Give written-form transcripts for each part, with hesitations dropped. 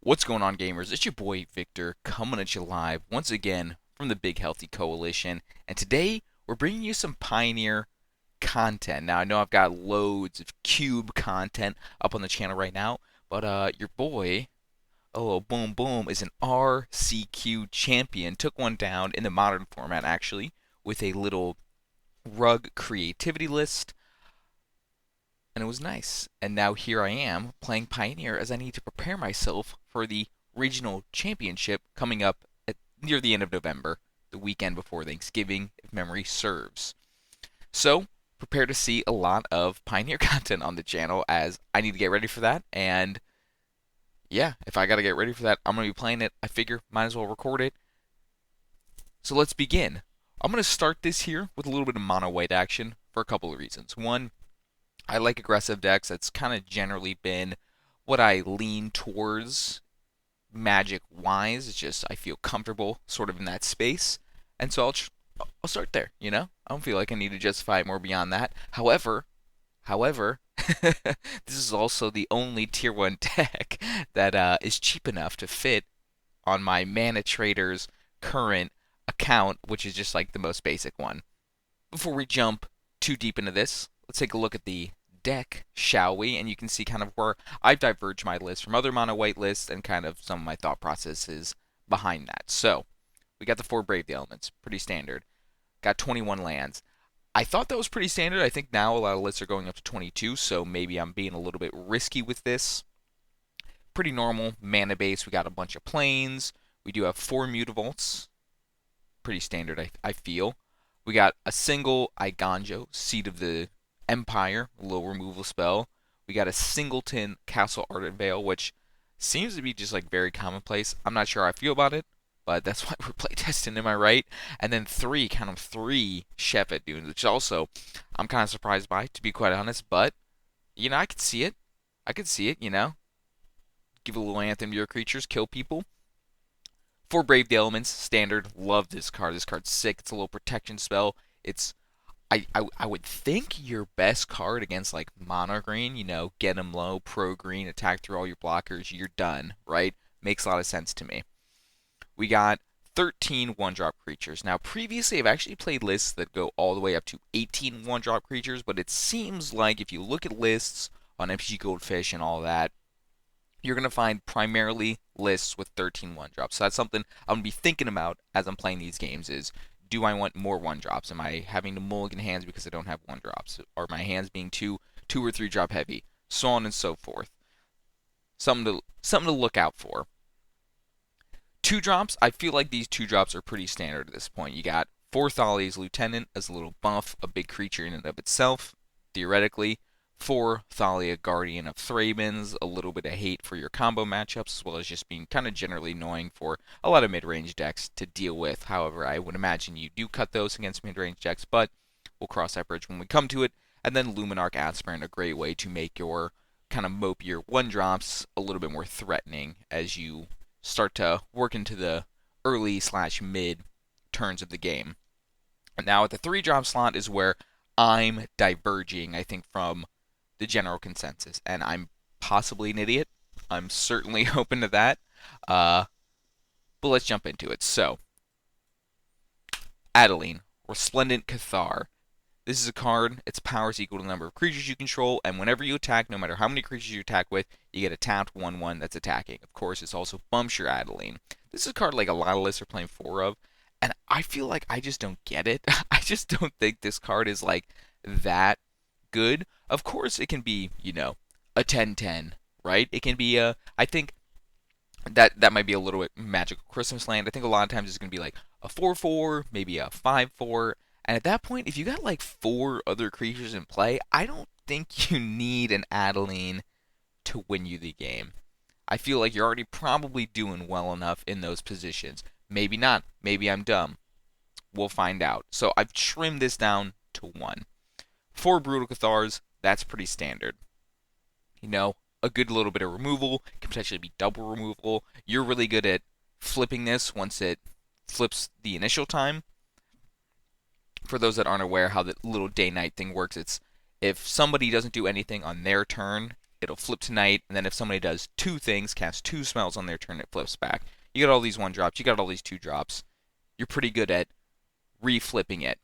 What's going on, gamers? It's your boy Victor coming at you live once again from the Big Healthy Coalition, and today we're bringing you some Pioneer content. Now, I know I've got loads of Cube content up on the channel right now, but your boy, oh, Boom Boom, is an RCQ champion. Took one down in the modern format, actually, with a little rug creativity list, and it was nice. And now here I am playing Pioneer as I need to prepare myself for the regional championship coming up near the end of November, the weekend before Thanksgiving, if memory serves. So, prepare to see a lot of Pioneer content on the channel as I need to get ready for that. And yeah, if I got to get ready for that, I'm going to be playing it. I figure might as well record it. So let's begin. I'm going to start this here with a little bit of mono white action for a couple of reasons. One, I like aggressive decks. That's kind of generally been what I lean towards magic wise. It's just I feel comfortable sort of in that space. And so I'll start there, you know? I don't feel like I need to justify more beyond that. However, this is also the only tier 1 deck that is cheap enough to fit on my Mana Trader's current account, which is just like the most basic one. Before we jump too deep into this, let's take a look at the deck, shall we? And you can see kind of where I've diverged my list from other mono white lists and kind of some of my thought processes behind that. So, we got the 4 Brave the Elements, pretty standard. Got 21 lands. I thought that was pretty standard. I think now a lot of lists are going up to 22, so maybe I'm being a little bit risky with this. Pretty normal mana base. We got a bunch of planes. We do have 4 Mutavaults. Pretty standard, I feel. We got a single Iganjo, Seed of the Empire, a little removal spell. We got a singleton Castle Ardent Veil, which seems to be just like very commonplace. I'm not sure how I feel about it, but that's why we're playtesting, am I right? And then 3 Shepherd Dunes, which also I'm kind of surprised by, to be quite honest, but, you know, I could see it. I could see it, you know. Give a little anthem to your creatures, kill people. 4 Brave the Elements, standard. Love this card. This card's sick. It's a little protection spell. It's I would think your best card against like mono green, you know, get them low, pro green, attack through all your blockers, you're done, right? Makes a lot of sense to me. We got 13 one-drop creatures. Now, previously, I've actually played lists that go all the way up to 18 one-drop creatures, but it seems like if you look at lists on MTG Goldfish and all that, you're going to find primarily lists with 13 one-drops. So that's something I'm going to be thinking about as I'm playing these games is, do I want more one-drops? Am I having to mulligan hands because I don't have one-drops? Are my hands being two or 3 drop heavy? So on and so forth. Something to look out for. 2 drops, I feel like these 2 drops are pretty standard at this point. You got 4 Thalia's Lieutenant as a little buff, a big creature in and of itself, theoretically. 4 Thalia Guardian of Thrabins, a little bit of hate for your combo matchups, as well as just being kind of generally annoying for a lot of mid-range decks to deal with. However, I would imagine you do cut those against mid-range decks, but we'll cross that bridge when we come to it. And then Luminarch Aspirant, a great way to make your kind of mopier 1-drops a little bit more threatening as you start to work into the early/mid turns of the game. And now at the 3-drop slot is where I'm diverging, I think, from the general consensus. And I'm possibly an idiot. I'm certainly open to that. But let's jump into it. So, Adeline, Resplendent Cathar. This is a card. Its power is equal to the number of creatures you control, and whenever you attack, no matter how many creatures you attack with, you get a tapped 1/1 that's attacking. Of course, this also bumps your Adeline. This is a card like a lot of lists are playing 4 of, and I feel like I just don't get it. I just don't think this card is like that good. Of course, it can be, you know, a 10/10, right? It can be a, I think that might be a little bit Magical Christmas Land. I think a lot of times it's going to be like a 4/4, maybe a 5/4. And at that point, if you got like 4 other creatures in play, I don't think you need an Adeline to win you the game. I feel like you're already probably doing well enough in those positions. Maybe not. Maybe I'm dumb. We'll find out. So I've trimmed this down to 1. 4 Brutal Cathars, that's pretty standard. You know, a good little bit of removal, can potentially be double removal. You're really good at flipping this once it flips the initial time. For those that aren't aware how the little day-night thing works, it's if somebody doesn't do anything on their turn, it'll flip tonight, and then if somebody does two things, cast two spells on their turn, it flips back. You got all these one drops, you got all these two drops. You're pretty good at reflipping it.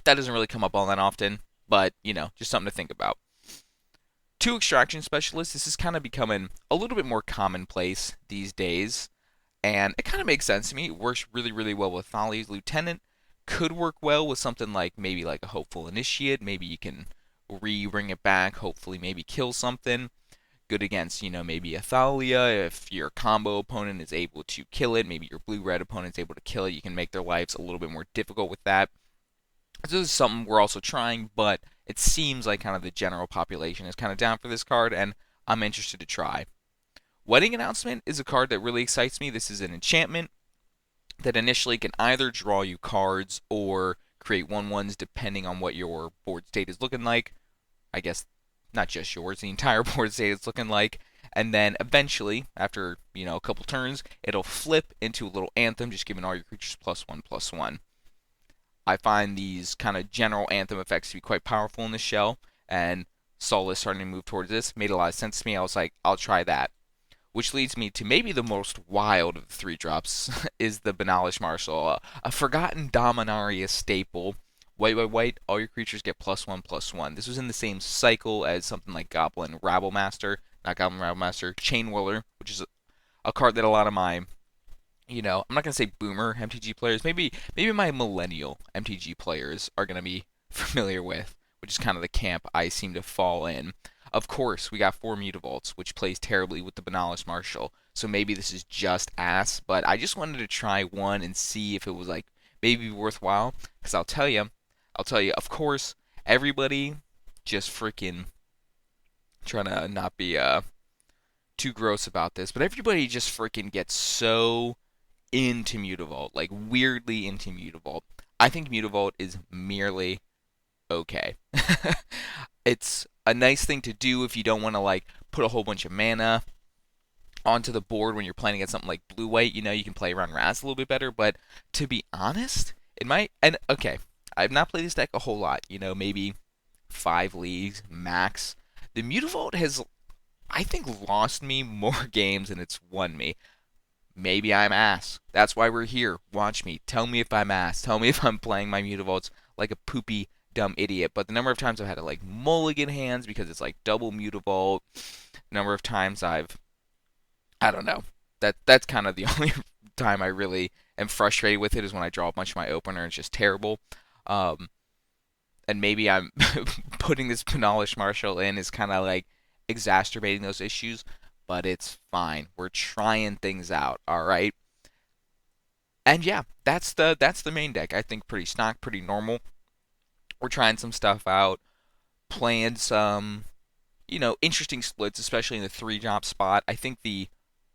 That doesn't really come up all that often, but just something to think about. Two extraction specialists, this is kind of becoming a little bit more commonplace these days, and it kind of makes sense to me. It works really, really well with Thalia's Lieutenant. Could work well with something like maybe like a Hopeful Initiate. Maybe you can bring it back, hopefully maybe kill something. Good against, maybe a Thalia. If your combo opponent is able to kill it, maybe your blue-red opponent is able to kill it, you can make their lives a little bit more difficult with that. This is something we're also trying, but it seems like kind of the general population is kind of down for this card, and I'm interested to try. Wedding Announcement is a card that really excites me. This is an enchantment that initially can either draw you cards or create 1/1s depending on what your board state is looking like. I guess not just yours, the entire board state is looking like. And then eventually, after a couple turns, it'll flip into a little anthem, just giving all your creatures +1/+1. I find these kind of general anthem effects to be quite powerful in the shell, and Solace starting to move towards this made a lot of sense to me. I was like, I'll try that. Which leads me to maybe the most wild of the three drops is the Banalish Marshal, a forgotten Dominaria staple. White, white, white, all your creatures get +1/+1. This was in the same cycle as something like Goblin Rabblemaster, not Goblin Rabblemaster, Chain Whirler, which is a card that a lot of my, I'm not gonna say boomer MTG players, maybe my millennial MTG players are gonna be familiar with, which is kind of the camp I seem to fall in. Of course, we got 4 Mutavaults, which plays terribly with the Banalish Marshal, so maybe this is just ass, but I just wanted to try one and see if it was like maybe worthwhile, because I'll tell you, of course, everybody just freaking trying to not be too gross about this, but everybody just freaking gets so into Mutavault, like weirdly into Mutavault. I think Mutavault is merely okay. It's a nice thing to do if you don't want to like put a whole bunch of mana onto the board when you're playing against something like blue white. You can play around Raz a little bit better, but to be honest, it might. And okay, I've not played this deck a whole lot. Maybe 5 leagues max. The Mutavault has, I think, lost me more games than it's won me. Maybe I'm ass. That's why we're here. Watch me. Tell me if I'm ass. Tell me if I'm playing my Mutavaults like a poopy dumb idiot. But the number of times I've had to like mulligan hands because it's like double Mutavault. The number of times I don't know. That's kind of the only time I really am frustrated with it is when I draw a bunch of my opener and it's just terrible. And maybe I'm putting this Banalish Marshal in is kind of like exacerbating those issues, but it's fine. We're trying things out, all right? And yeah, that's the main deck. I think pretty stock, pretty normal. We're trying some stuff out, playing some, interesting splits, especially in the 3-drop spot. I think the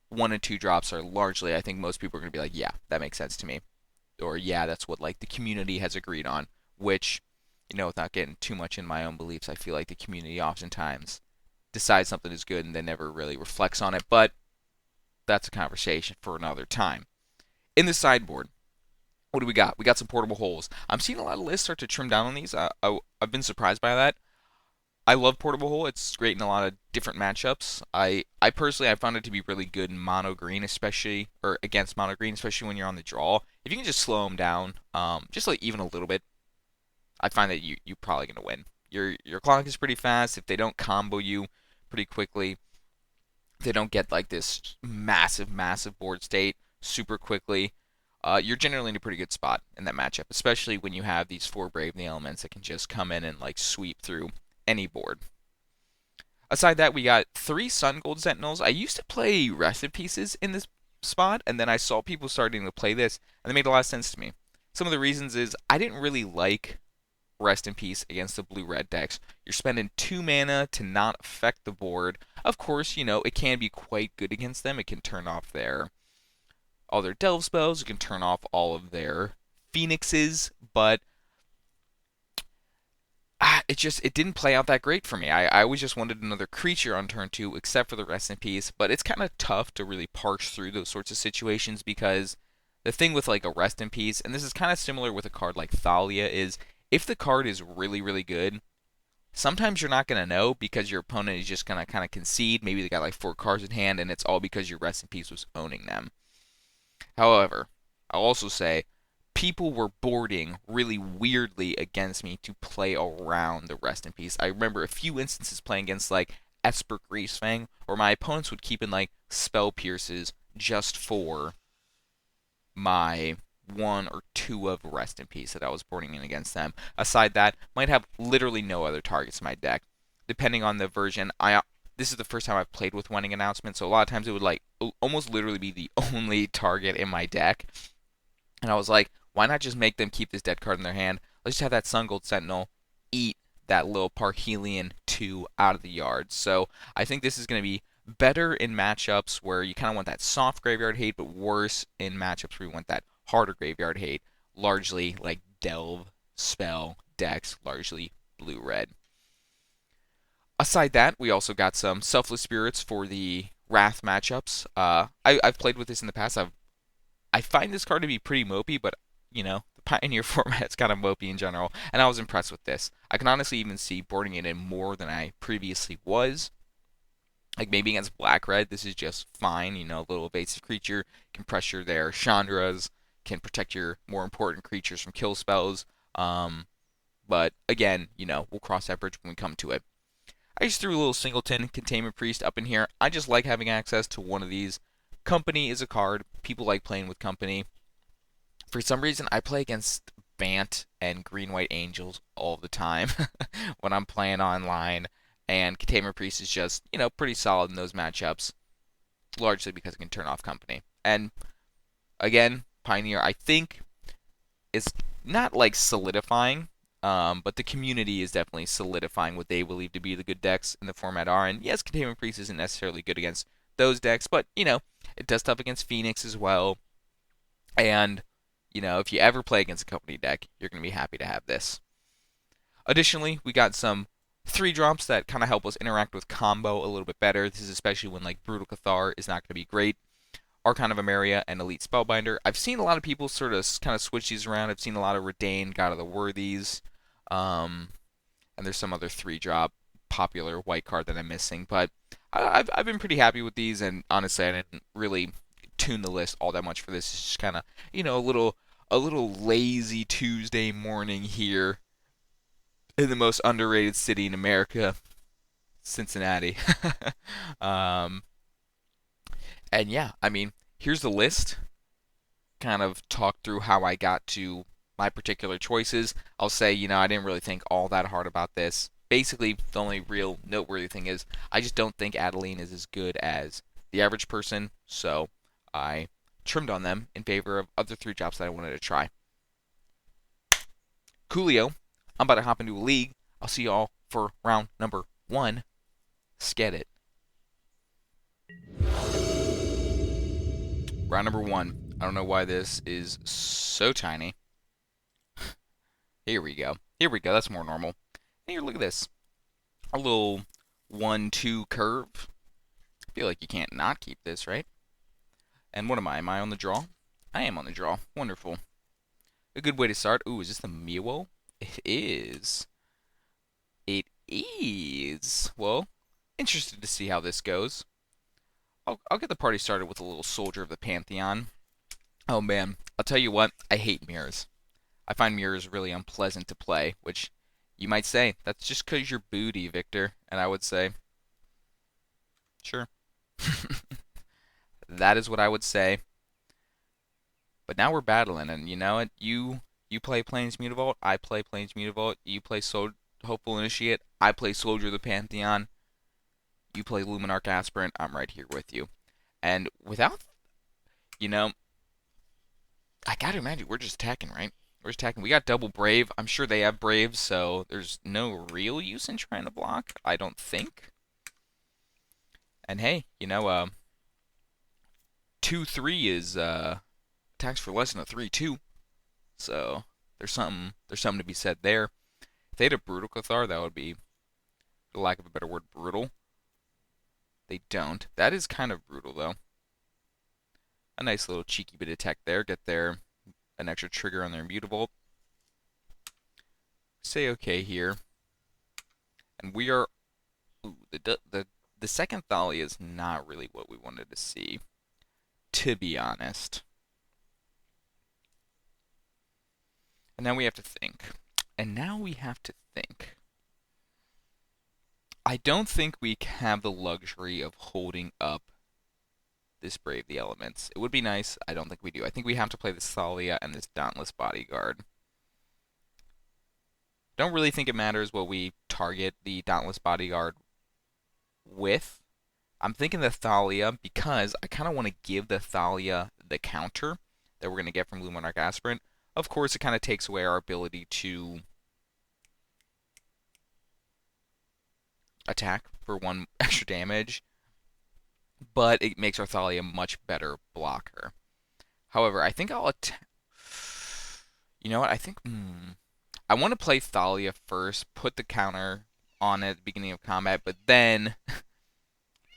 1 and 2 drops are largely, I think most people are going to be like, yeah, that makes sense to me. Or yeah, that's what like the community has agreed on, which, without getting too much in my own beliefs, I feel like the community oftentimes decides something is good and then never really reflects on it, but that's a conversation for another time. In the sideboard, what do we got? We got some portable holes. I'm seeing a lot of lists start to trim down on these. I've been surprised by that. I love portable hole. It's great in a lot of different matchups. I personally I found it to be really good in mono green, especially or against mono green, especially when you're on the draw. If you can just slow them down, just like even a little bit, I find that you're probably gonna win. Your clock is pretty fast. If they don't combo you pretty quickly, they don't get like this massive board state super quickly. You're generally in a pretty good spot in that matchup, especially when you have these 4 Brave the Elements that can just come in and like sweep through any board. Aside that, we got 3 Sun Gold Sentinels. I used to play Rest in Pieces in this spot, and then I saw people starting to play this, and it made a lot of sense to me. Some of the reasons is I didn't really like Rest in Peace against the blue-red decks. You're spending 2 mana to not affect the board. Of course, it can be quite good against them. It can turn off all their delve spells. It can turn off all of their phoenixes, but it didn't play out that great for me. I always just wanted another creature on turn 2, except for the Rest in Peace. But it's kind of tough to really parse through those sorts of situations because the thing with like a Rest in Peace, and this is kind of similar with a card like Thalia, is if the card is really, really good, Sometimes you're not going to know because your opponent is just going to kind of concede. Maybe they got like 4 cards in hand, and it's all because your Rest in Peace was owning them. However, I'll also say people were boarding really weirdly against me to play around the Rest in Peace. I remember a few instances playing against like Esper Greasefang, where my opponents would keep in like Spell Pierces just for my 1 or 2 of Rest in Peace that I was boarding in against them. Aside that, might have literally no other targets in my deck. Depending on the version, this is the first time I've played with winning announcement, so a lot of times it would like almost literally be the only target in my deck. And I was like, why not just make them keep this dead card in their hand? Let's just have that Sun Gold Sentinel eat that little Parhelion 2 out of the yard. So I think this is going to be better in matchups where you kind of want that soft graveyard hate, but worse in matchups where you want that harder graveyard hate, largely like Delve, Spell, decks, largely blue-red. Aside that, we also got some Selfless Spirits for the Wrath matchups. I've played with this in the past. I find this card to be pretty mopey, but the Pioneer format's kind of mopey in general, and I was impressed with this. I can honestly even see boarding it in more than I previously was. Like maybe against black red, this is just fine. A little evasive creature can pressure their Chandras, can protect your more important creatures from kill spells. But again, we'll cross that bridge when we come to it. I just threw a little Singleton Containment Priest up in here. I just like having access to one of these. Company is a card. People like playing with Company. For some reason, I play against Bant and Green-White Angels all the time when I'm playing online. And Containment Priest is just, pretty solid in those matchups. Largely because it can turn off Company. And, again, Pioneer, I think, is not like solidifying, but the community is definitely solidifying what they believe to be the good decks in the format are. And yes, Containment Priest isn't necessarily good against those decks, but it does stuff against Phoenix as well. And if you ever play against a Company deck, you're going to be happy to have this. Additionally, we got some 3-drops that kind of help us interact with combo a little bit better. This is especially when like Brutal Cathar is not going to be great. Archon of Emeria and Elite Spellbinder. I've seen a lot of people sort of kind of switch these around. I've seen a lot of Redain, God of the Worthies, and there's some other 3-drop popular white card that I'm missing. But I've been pretty happy with these, and honestly, I didn't really tune the list all that much for this. It's just kind of a little lazy Tuesday morning here in the most underrated city in America, Cincinnati. um, and yeah, I mean, here's the list. Kind of talk through how I got to my particular choices. I'll say, I didn't really think all that hard about this. Basically, the only real noteworthy thing is I just don't think Adeline is as good as the average person, so I trimmed on them in favor of other 3-drops that I wanted to try. Coolio, I'm about to hop into a league. I'll see y'all for round number 1. Sket it. Round number 1. I don't know why this is so tiny. Here we go. Here we go. That's more normal. Here, look at this. A little 1-2 curve. I feel like you can't not keep this, right? And what am I? Am I on the draw? I am on the draw. Wonderful. A good way to start. Ooh, is this the Miwo? It is. It is. Well, interested to see how this goes. I'll get the party started with a little Soldier of the Pantheon. Oh man, I'll tell you what, I hate mirrors. I find mirrors really unpleasant to play, which you might say, that's just 'cause you're booty, Victor. And I would say, sure. That is what I would say. But now we're battling, and you know what? You play Plains Mutavault, I play Plains Mutavault, you play Hopeful Initiate, I play Soldier of the Pantheon, you play Luminarch Aspirant, I'm right here with you. And without, I gotta imagine we're just attacking, right? We're just attacking. We got double Brave. I'm sure they have Braves, so there's no real use in trying to block, I don't think. And hey, 2-3 is attacks for less than a 3-2. So there's something to be said there. If they had a Brutal Cathar, that would be, for lack of a better word, brutal. They don't. That is kind of brutal, though. A nice little cheeky bit of tech there. Get an extra trigger on their Mutavault. Say okay here. And we are ooh, the second Thalia is not really what we wanted to see, to be honest. And now we have to think. And now we have to think. I don't think we have the luxury of holding up this Brave the Elements. It would be nice. I don't think we do. I think we have to play this Thalia and this Dauntless Bodyguard. Don't really think it matters what we target the Dauntless Bodyguard with. I'm thinking the Thalia because I kind of want to give the Thalia the counter that we're going to get from Luminarch Aspirant. Of course, it kind of takes away our ability to attack for one extra damage, but it makes our Thalia a much better blocker. However, I think I'll attack. You know what? I think I want to play Thalia first, put the counter on it at the beginning of combat, but then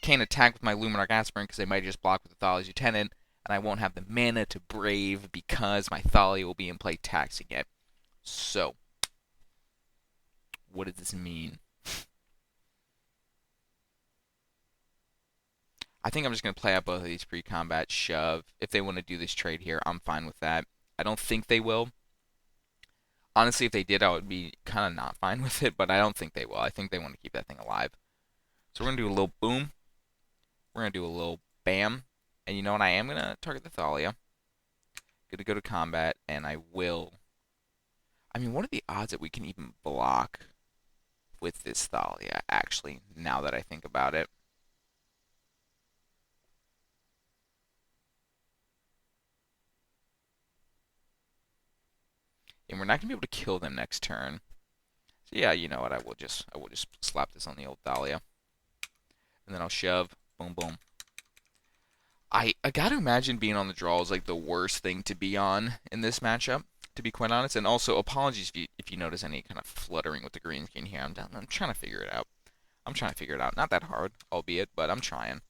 can't attack with my Luminarch Aspirant because they might just block with the Thalia's Lieutenant, and I won't have the mana to Brave because my Thalia will be in play taxing it. So, what does this mean? I think I'm just going to play out both of these pre-combat shove. If they want to do this trade here, I'm fine with that. I don't think they will. Honestly, if they did, I would be kind of not fine with it, but I don't think they will. I think they want to keep that thing alive. So we're going to do a little boom. We're going to do a little bam. And you know what? I am going to target the Thalia. Going to go to combat, and I will. I mean, what are the odds that we can even block with this Thalia, actually, now that I think about it? And we're not gonna be able to kill them next turn. So yeah, you know what? I will just slap this on the old Thalia, and then I'll shove. Boom, boom. I gotta imagine being on the draw is like the worst thing to be on in this matchup, to be quite honest. And also, apologies if you notice any kind of fluttering with the green screen here. I'm trying to figure it out. I'm trying to figure it out. Not that hard, albeit, but I'm trying.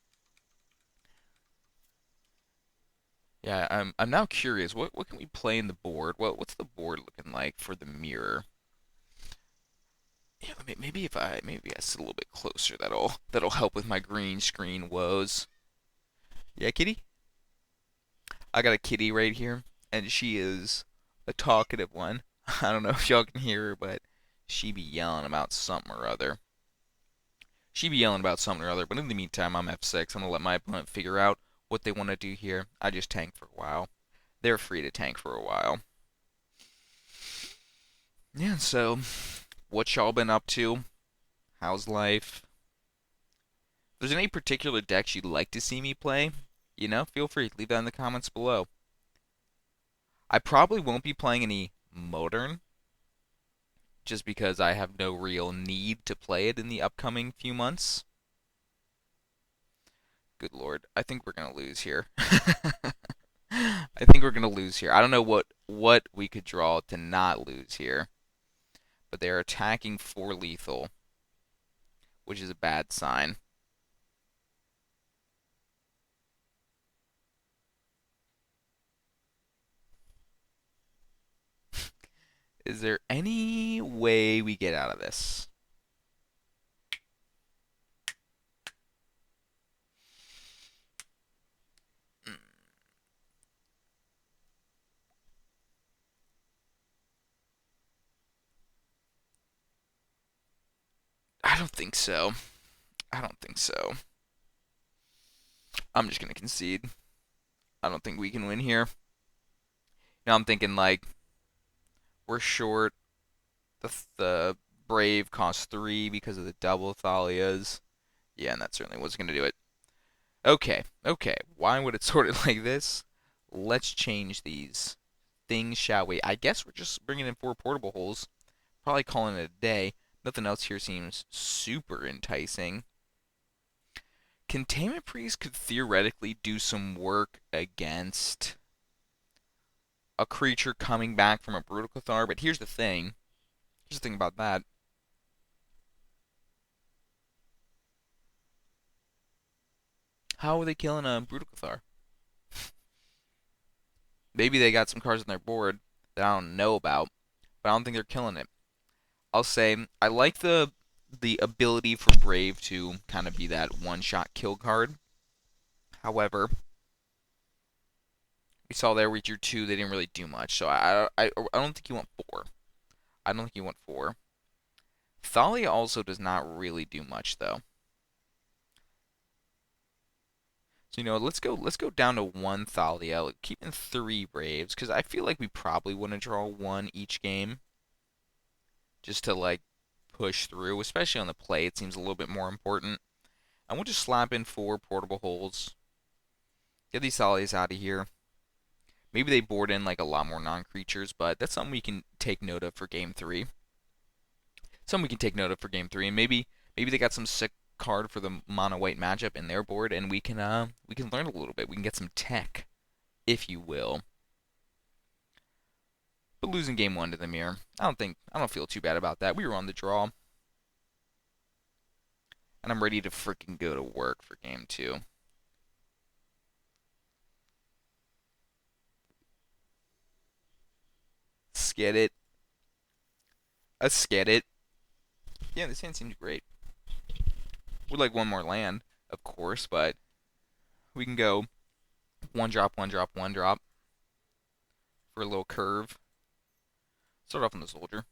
Yeah, I'm now curious. What can we play in the board? What's the board looking like for the mirror? Yeah, maybe I sit a little bit closer. That'll help with my green screen woes. Yeah, kitty. I got a kitty right here, and she is a talkative one. I don't know if y'all can hear her, but she be yelling about something or other. She be yelling about something or other. But in the meantime, I'm F6. I'm gonna let my opponent figure out what they want to do here. I just tank for a while. They're free to tank for a while. Yeah. So, what y'all been up to? How's life? If there's any particular decks you'd like to see me play, feel free. Leave that in the comments below. I probably won't be playing any Modern, just because I have no real need to play it in the upcoming few months. Good lord, I think we're gonna lose here. I think we're gonna lose here. I don't know what we could draw to not lose here, but they're attacking for lethal, which is a bad sign. Is there any way we get out of this? I don't think so. I don't think so. I'm just gonna concede. I don't think we can win here. Now I'm thinking like we're short. The Brave costs 3 because of the double Thalias. Yeah, and that certainly wasn't gonna do it. Okay, okay. Why would it sort it like this? Let's change these things, shall we? I guess we're just bringing in 4 portable holes. Probably calling it a day. Nothing else here seems super enticing. Containment Priest could theoretically do some work against a creature coming back from a Brutal Cathar, but here's the thing. Here's the thing about that. How are they killing a Brutal Cathar? Maybe they got some cards on their board that I don't know about, but I don't think they're killing it. I'll say I like the the ability for Brave to kind of be that one-shot kill card. However, we saw there with your 2, they didn't really do much. So I don't think you want 4. I don't think you want 4. Thalia also does not really do much though. So let's go down to 1 Thalia, keeping 3 Braves, because I feel like we probably want to draw 1 each game, just to like push through, especially on the play. It seems a little bit more important. And we'll just slap in 4 portable holes. Get these Thalias out of here. Maybe they board in like a lot more non-creatures, but that's something we can take note of for game 3. And maybe they got some sick card for the mono white matchup in their board, and we can learn a little bit. We can get some tech, if you will. But losing game 1 to the mirror, I don't feel too bad about that. We were on the draw, and I'm ready to freaking go to work for game 2. Sked it. A sked it. Yeah, this hand seems great. Would like 1 more land, of course, but we can go 1 drop, 1 drop, 1 drop for a little curve. Start off on the soldier.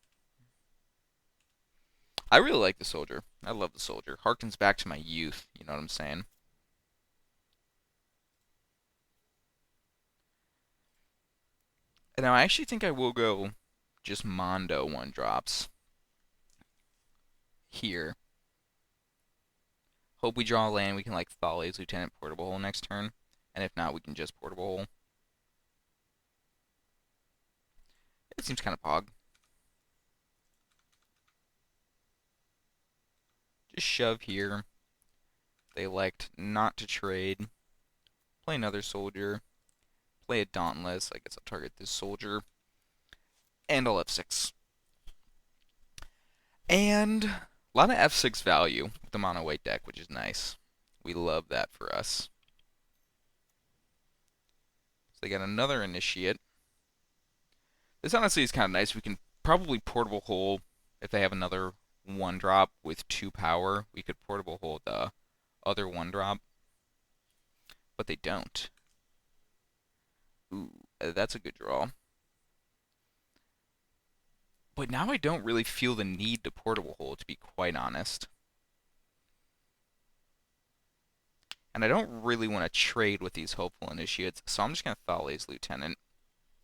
I really like the soldier. I love the soldier. Harkens back to my youth, you know what I'm saying? And now I actually think I will go just Mondo 1 drops here. Hope we draw a land. We can like Thalia's Lieutenant Portable Hole next turn. And if not, we can just Portable Hole. It seems kind of pog. Just shove here. They elect not to trade. Play another soldier. Play a Dauntless. I guess I'll target this soldier. And I'll F6. And a lot of F6 value with the mono white deck, which is nice. We love that for us. So they got another Initiate. This honestly is kind of nice. We can probably Portable Hole if they have another 1 drop with 2 power. We could Portable Hole the other 1 drop. But they don't. Ooh, that's a good draw. But now I don't really feel the need to Portable Hole, to be quite honest. And I don't really want to trade with these Hopeful Initiates, so I'm just going to Thalia's Lieutenant.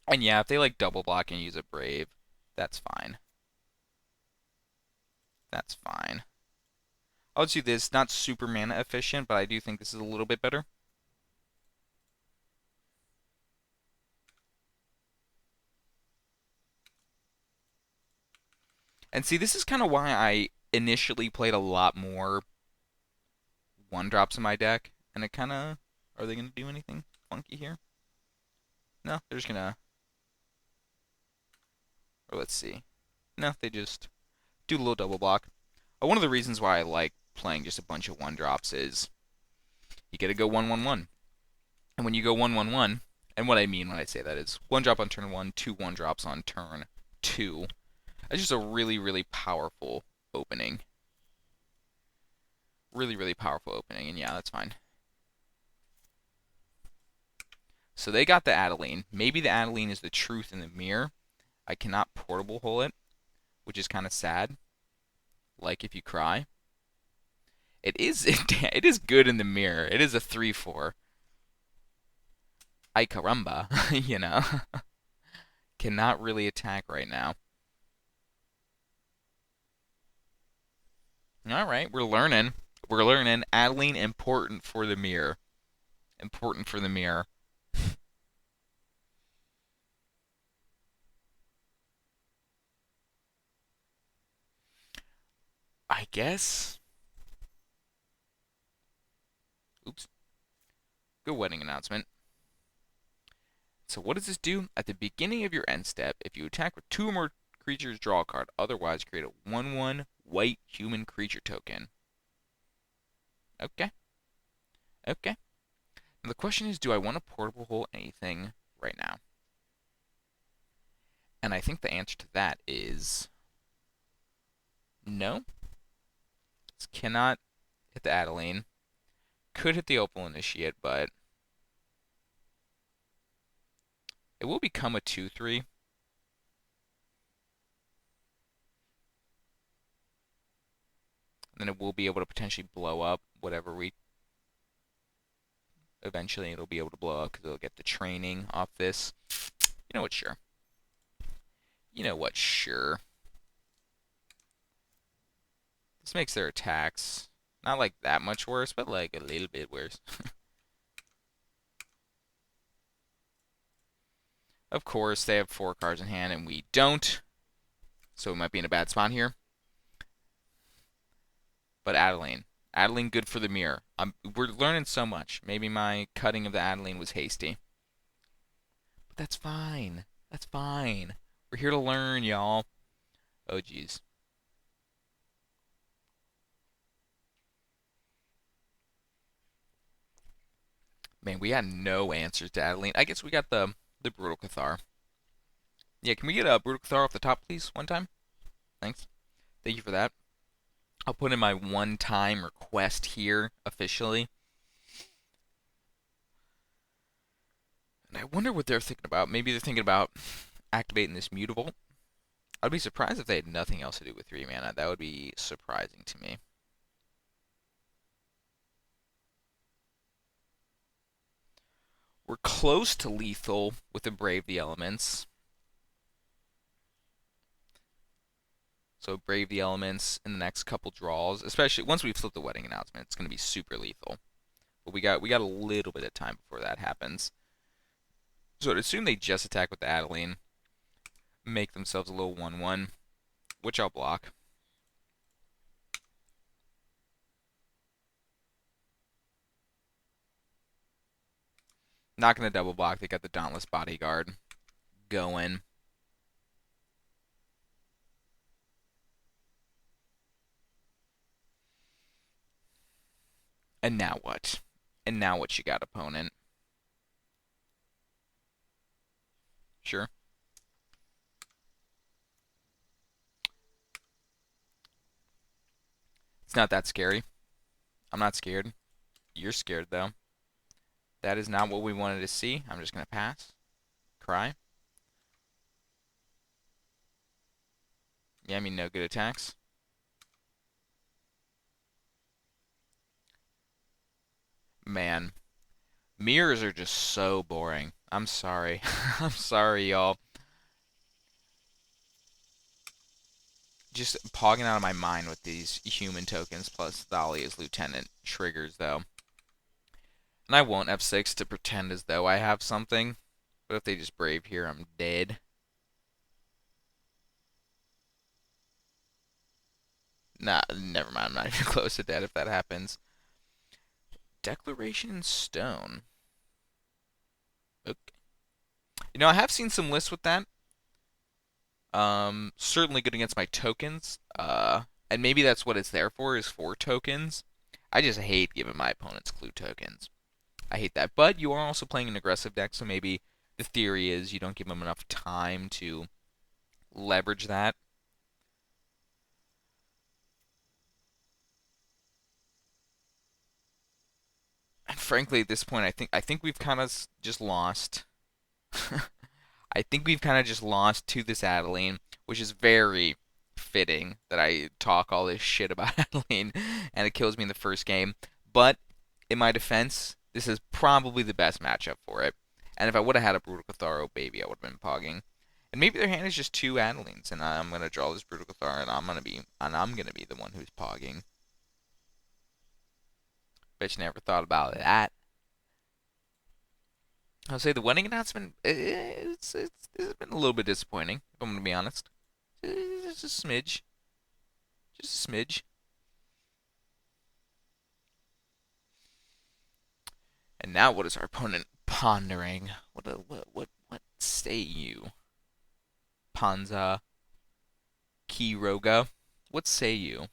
And yeah, if they like double block and use a Brave, that's fine. That's fine. I'll do this, not super mana efficient, but I do think this is a little bit better. And see, this is kind of why I initially played a lot more 1 drops in my deck. And it kind of... Are they going to do anything funky here? No, they're just going to... Or let's see. No, they just do a little double block. One of the reasons why I like playing just a bunch of 1 drops is you get to go 1/1/1. And when you go 1/1/1, and what I mean when I say that is 1 drop on turn 1, 2 1 drops on turn 2. That's just a really, really powerful opening. Really, really powerful opening, and yeah, that's fine. So they got the Adeline. Maybe the Adeline is the truth in the mirror. I cannot Portable Hole it, which is kind of sad. Like if you cry. It is it is good in the mirror. It is a 3/4. Ay caramba, you know. Cannot really attack right now. Alright, we're learning. We're learning. Adeline, important for the mirror. Important for the mirror. I guess. Oops. Good wedding announcement. So what does this do? At the beginning of your end step, if you attack with 2 or more creatures, draw a card. Otherwise, create a 1/1 white human creature token. Okay. Okay. Now the question is, do I want to Portable Hole anything right now? And I think the answer to that is no. Cannot hit the Adeline. Could hit the Opal Initiate, but it will become a 2-3. And then it will be able to potentially blow up whatever we... Eventually it'll be able to blow up because it'll get the training off this. You know what, sure. You know what, sure. This makes their attacks not like that much worse, but like a little bit worse. Of course, they have 4 cards in hand and we don't. So we might be in a bad spot here. But Adeline. Adeline good for the mirror. We're learning so much. Maybe my cutting of the Adeline was hasty. But that's fine. That's fine. We're here to learn, y'all. Oh, jeez. Man, we had no answers to Adeline. I guess we got the Brutal Cathar. Yeah, can we get a Brutal Cathar off the top, please, one time? Thanks. Thank you for that. I'll put in my one-time request here, officially. And I wonder what they're thinking about. Maybe they're thinking about activating this mutable. I'd be surprised if they had nothing else to do with 3 mana. That would be surprising to me. We're close to lethal with the Brave the Elements. So Brave the Elements in the next couple draws, especially once we flip the Wedding Announcement, it's going to be super lethal. But we got a little bit of time before that happens. So I'd assume they just attack with the Adeline, make themselves a little 1/1, which I'll block. Not going to double block. They got the Dauntless Bodyguard going. And now what? And now what you got, opponent? Sure. It's not that scary. I'm not scared. You're scared, though. That is not what we wanted to see. I'm just going to pass. Cry. Yeah, I mean, no good attacks. Man. Mirrors are just so boring. I'm sorry. I'm sorry, y'all. Just pogging out of my mind with these human tokens plus Thalia's Lieutenant triggers, though. And I won't F6 to pretend as though I have something. But if they just Brave here, I'm dead. Nah, never mind. I'm not even close to dead if that happens. Declaration in Stone. Okay. You know, I have seen some lists with that. Certainly good against my tokens. And maybe that's what it's there for, is for tokens. I just hate giving my opponents clue tokens. I hate that. But you are also playing an aggressive deck, so maybe the theory is you don't give them enough time to leverage that. And frankly, at this point, I think we've kind of just lost. I think we've kind of just lost to this Adeline, which is very fitting that I talk all this shit about Adeline and it kills me in the first game. But in my defense, this is probably the best matchup for it. And if I would have had a Brutal Catharo, baby, I would have been pogging. And maybe their hand is just 2 Adelines, and I'm gonna draw this Brutal Catharo, and I'm gonna be the one who's pogging. Bet you never thought about that. I'll say the wedding announcement, it's been a little bit disappointing, if I'm going to be honest. Just a smidge. Just a smidge. And now what is our opponent pondering? What say you? Panza Kiroga? What say you?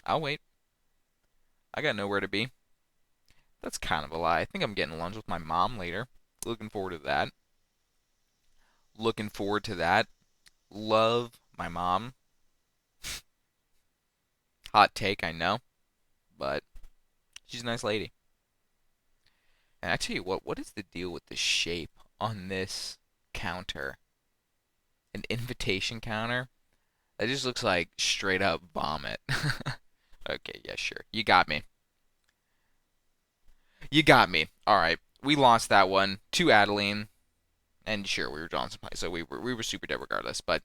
I'll wait. I got nowhere to be. That's kind of a lie. I think I'm getting lunch with my mom later. Looking forward to that. Looking forward to that. Love my mom. Hot take, I know, but she's a nice lady. And I tell you what is the deal with the shape on this counter? An invitation counter? That just looks like straight up vomit. Okay, yeah, sure. You got me. You got me. All right. We lost that one to Adeline. And sure, we were drawing some play, so we were super dead regardless. But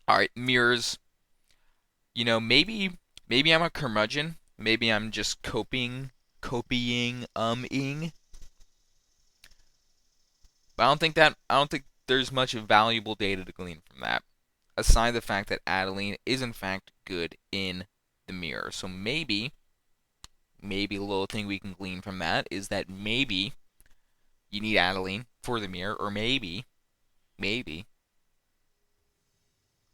all right, mirrors. Maybe I'm a curmudgeon. Maybe I'm just copying ing. But I don't think there's much valuable data to glean from that, aside the fact that Adeline is in fact good in the mirror. So maybe a little thing we can glean from that is that maybe you need Adeline for the mirror, or maybe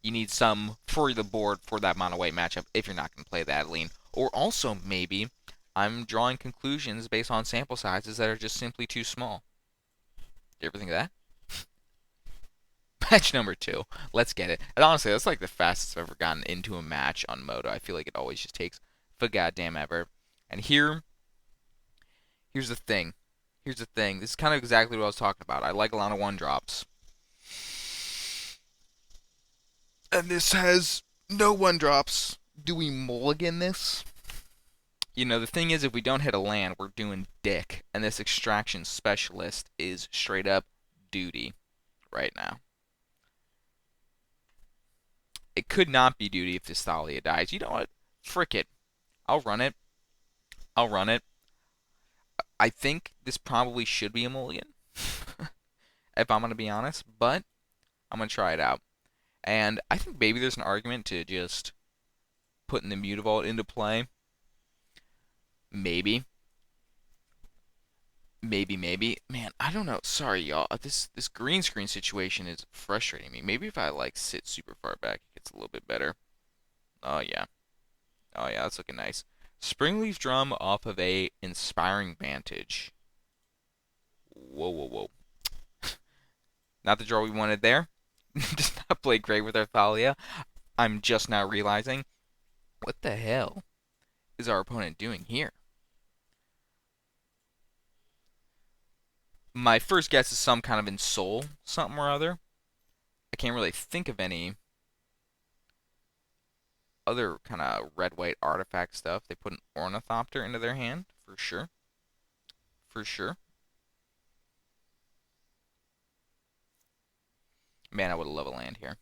you need some for the board for that mono white matchup if you're not going to play the Adeline. Or also maybe I'm drawing conclusions based on sample sizes that are just simply too small. Do you ever think of that? Match number 2. Let's get it. And honestly, that's like the fastest I've ever gotten into a match on Moto. I feel like it always just takes for goddamn ever. And here's the thing. Here's the thing. This is kind of exactly what I was talking about. I like a lot of one drops. And this has no one drops. Do we mulligan this? The thing is, if we don't hit a land, we're doing dick. And this extraction specialist is straight up duty right now. It could not be duty if this Thalia dies. You know what? Frick it. I'll run it. I'll run it. I think this probably should be a mulligan, if I'm going to be honest, but I'm going to try it out. And I think maybe there's an argument to just putting the Mutavault into play. Maybe. Maybe. Man, I don't know. Sorry, y'all. This green screen situation is frustrating me. Maybe if I like sit super far back, it gets a little bit better. Oh yeah. Oh yeah, that's looking nice. Springleaf Drum off of a Inspiring Vantage. Whoa. Not the draw we wanted there. Does not play great with our Thalia. I'm just now realizing, what the hell is our opponent doing here? My first guess is some kind of Ensol something or other. I can't really think of any other kind of red-white artifact stuff. They put an Ornithopter into their hand, for sure. For sure. Man, I would love a land here.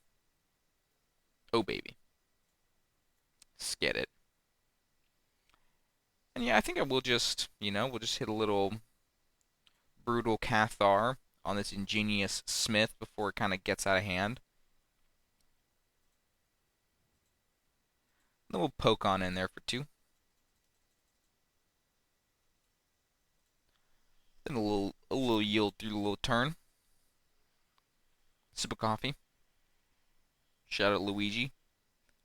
Oh, baby. Skid it. And yeah, I think I will just, we'll just hit a little brutal Cathar on this ingenious Smith before it kind of gets out of hand. Then we'll poke on in there for 2. Then a little yield through the little turn. Sip of coffee. Shout out Luigi.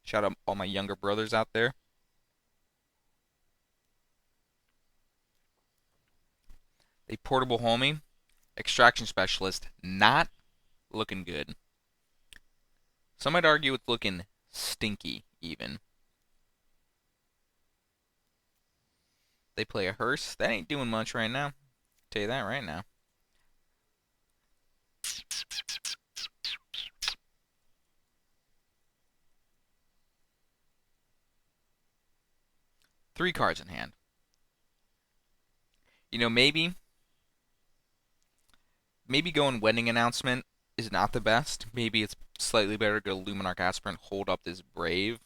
Shout out all my younger brothers out there. A portable homie. Extraction specialist. Not looking good. Some might argue it's looking stinky, even. They play a hearse. That ain't doing much right now. I'll tell you that right now. Three cards in hand. Maybe going Wedding Announcement is not the best. Maybe it's slightly better to go Luminarch Aspirant, hold up this Brave.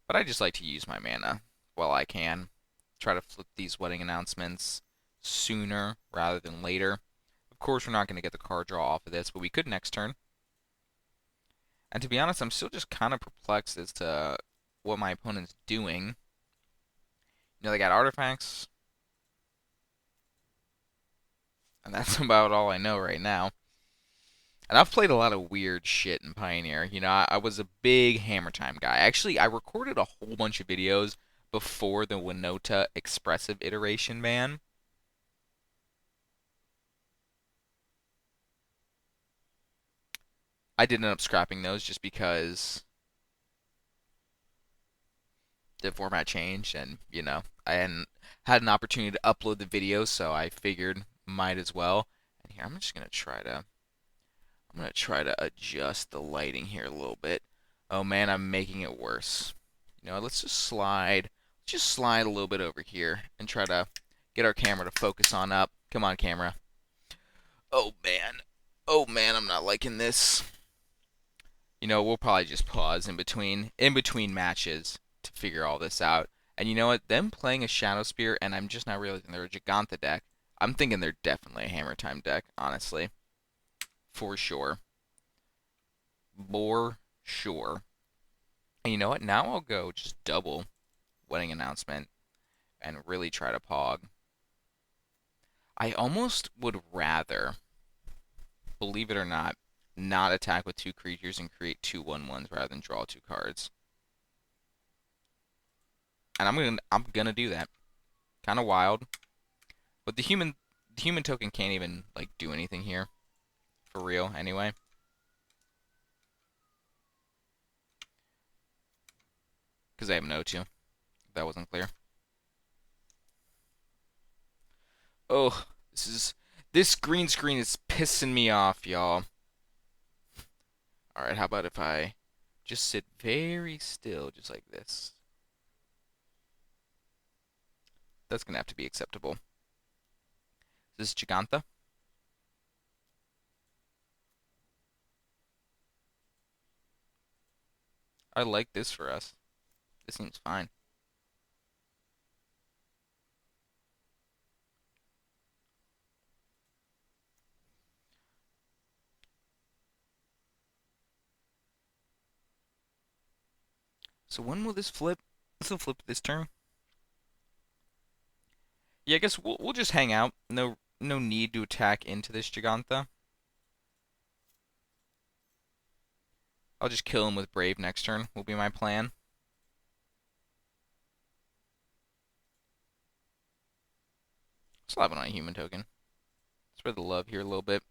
But I just like to use my mana while I can. Try to flip these Wedding Announcements sooner rather than later. Of course, we're not going to get the card draw off of this, but we could next turn. And to be honest, I'm still just kind of perplexed as to what my opponent's doing. They got artifacts. And that's about all I know right now. And I've played a lot of weird shit in Pioneer. I was a big Hammer Time guy. Actually, I recorded a whole bunch of videos before the Winota Expressive iteration ban. I did end up scrapping those just because the format changed, and I hadn't had an opportunity to upload the video, so I figured might as well. And here I'm gonna try to adjust the lighting here a little bit. Oh man, I'm making it worse. Let's just slide. Just slide a little bit over here and try to get our camera to focus on up. Come on, camera. Oh man. Oh man, I'm not liking this. We'll probably just pause in between matches to figure all this out. And you know what? Them playing a Shadow Spear, and I'm just now realizing they're a Giganta deck. I'm thinking they're definitely a Hammer Time deck, honestly. For sure. For sure. And you know what? Now I'll go just double wedding announcement and really try to pog. I almost would rather, believe it or not attack with two creatures and create two 1/1s rather than draw two cards. And I'm gonna do that. Kind of wild, but the human token can't even like do anything here for real anyway. Because I have no to. If that wasn't clear. Oh, this green screen is pissing me off, y'all. All right, how about if I just sit very still, just like this? That's gonna have to be acceptable. This is Giganta. I like this for us. This seems fine. So when will this flip? This will flip this turn. Yeah, I guess we'll just hang out. No need to attack into this Giganta. I'll just kill him with Brave next turn. Will be my plan. Still have it on a human token. Spread the love here a little bit.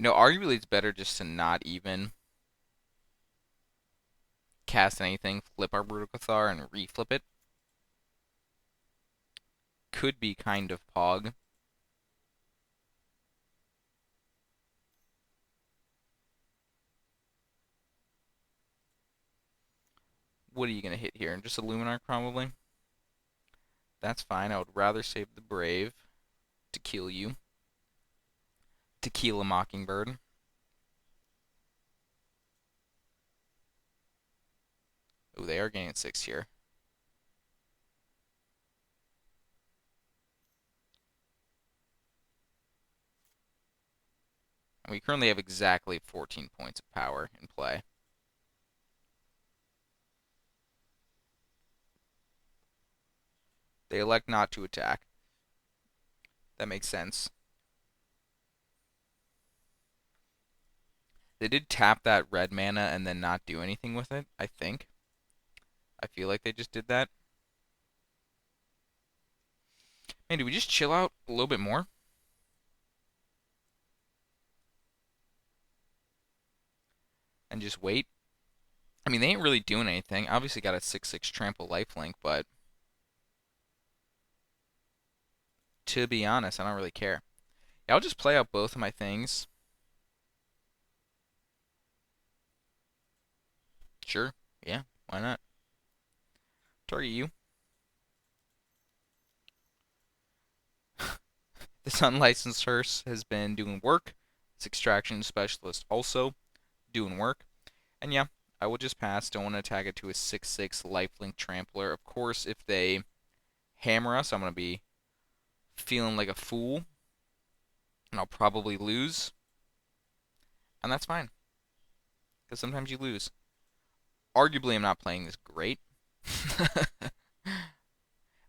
Arguably it's better just to not even cast anything, flip our Brutal Cathar, and reflip it. Could be kind of pog. What are you going to hit here? Just a Luminarch, probably? That's fine. I would rather save the Brave to kill you. Tequila Mockingbird. Oh, they are gaining 6 here. And we currently have exactly 14 points of power in play. They elect not to attack. That makes sense. They did tap that red mana and then not do anything with it, I think. I feel like they just did that. Man, do we just chill out a little bit more? And just wait? I mean, they ain't really doing anything. Obviously got a 6/6 trample lifelink, but to be honest, I don't really care. Yeah, I'll just play out both of my things. Sure. Yeah, why not? Target you. This unlicensed hearse has been doing work. This extraction specialist also doing work. And yeah, I will just pass. Don't want to attack it to a 6/6 lifelink trampler. Of course, if they hammer us, I'm going to be feeling like a fool. And I'll probably lose. And that's fine. Because sometimes you lose. Arguably, I'm not playing this great.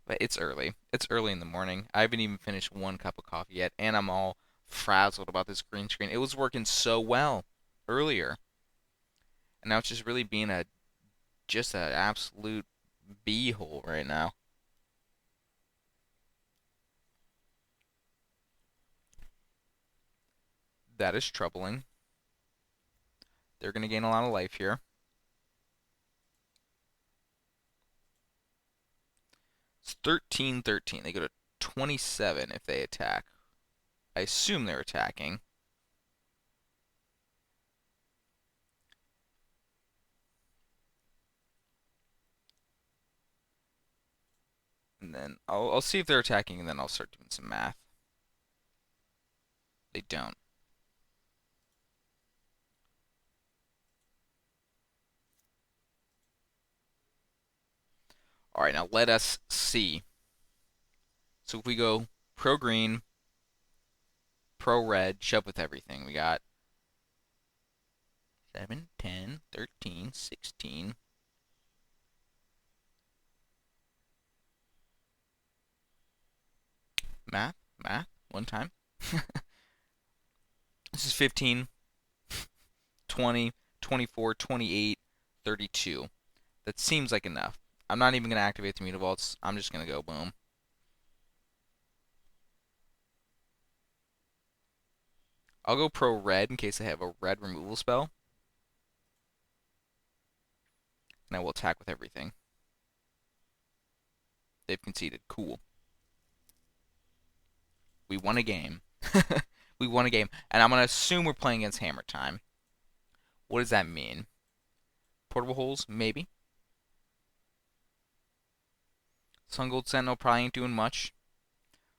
But it's early. It's early in the morning. I haven't even finished one cup of coffee yet. And I'm all frazzled about this green screen. It was working so well earlier. And now it's just really being just an absolute beehole right now. That is troubling. They're going to gain a lot of life here. It's 13-13. They go to 27 if they attack. I assume they're attacking. And then I'll see if they're attacking, and then I'll start doing some math. They don't. All right, now let us see. So if we go pro green, pro red, shove with everything. We got 7, 10, 13, 16. Math, math, one time. This is 15, 20, 24, 28, 32. That seems like enough. I'm not even going to activate the mutavaults. I'm just going to go boom. I'll go pro red in case I have a red removal spell. And I will attack with everything. They've conceded. Cool. We won a game. We won a game. And I'm going to assume we're playing against Hammer Time. What does that mean? Portable holes? Maybe. Sun Gold Sentinel probably ain't doing much.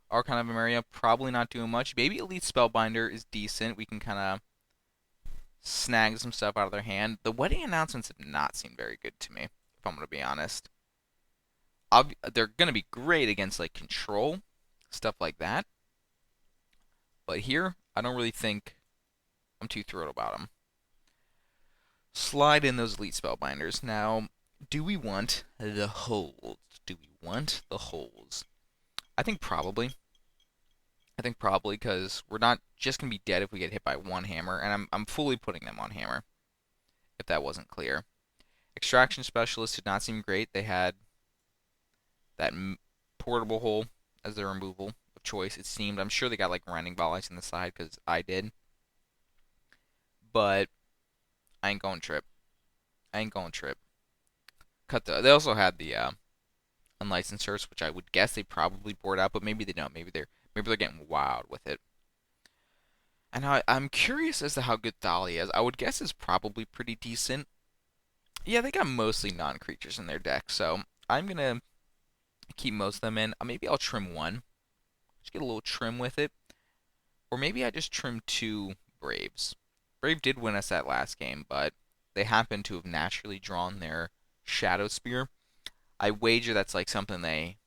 Archon of Emeria probably not doing much. Maybe Elite Spellbinder is decent. We can kind of snag some stuff out of their hand. The wedding announcements have not seemed very good to me, if I'm going to be honest. They're going to be great against like control, stuff like that. But here, I don't really think I'm too thrilled about them. Slide in those Elite Spellbinders. Now, do we want the holes? Do we want the holes? I think probably. I think probably because we're not just going to be dead if we get hit by one hammer, and I'm fully putting them on hammer, if that wasn't clear. Extraction Specialist did not seem great. They had that portable hole as their removal of choice, it seemed. I'm sure they got like grinding volleys on the side because I did. But I ain't going trip. I ain't going trip. They also had the unlicensed search, which I would guess they probably board out, but maybe they don't. Maybe they're getting wild with it. And I'm curious as to how good Thalia is. I would guess it's probably pretty decent. Yeah, they got mostly non-creatures in their deck, so I'm gonna keep most of them in. Maybe I'll trim one. Just get a little trim with it. Or maybe I just trim 2 Braves. Brave did win us that last game, but they happen to have naturally drawn their Shadow Spear. I wager that's like something they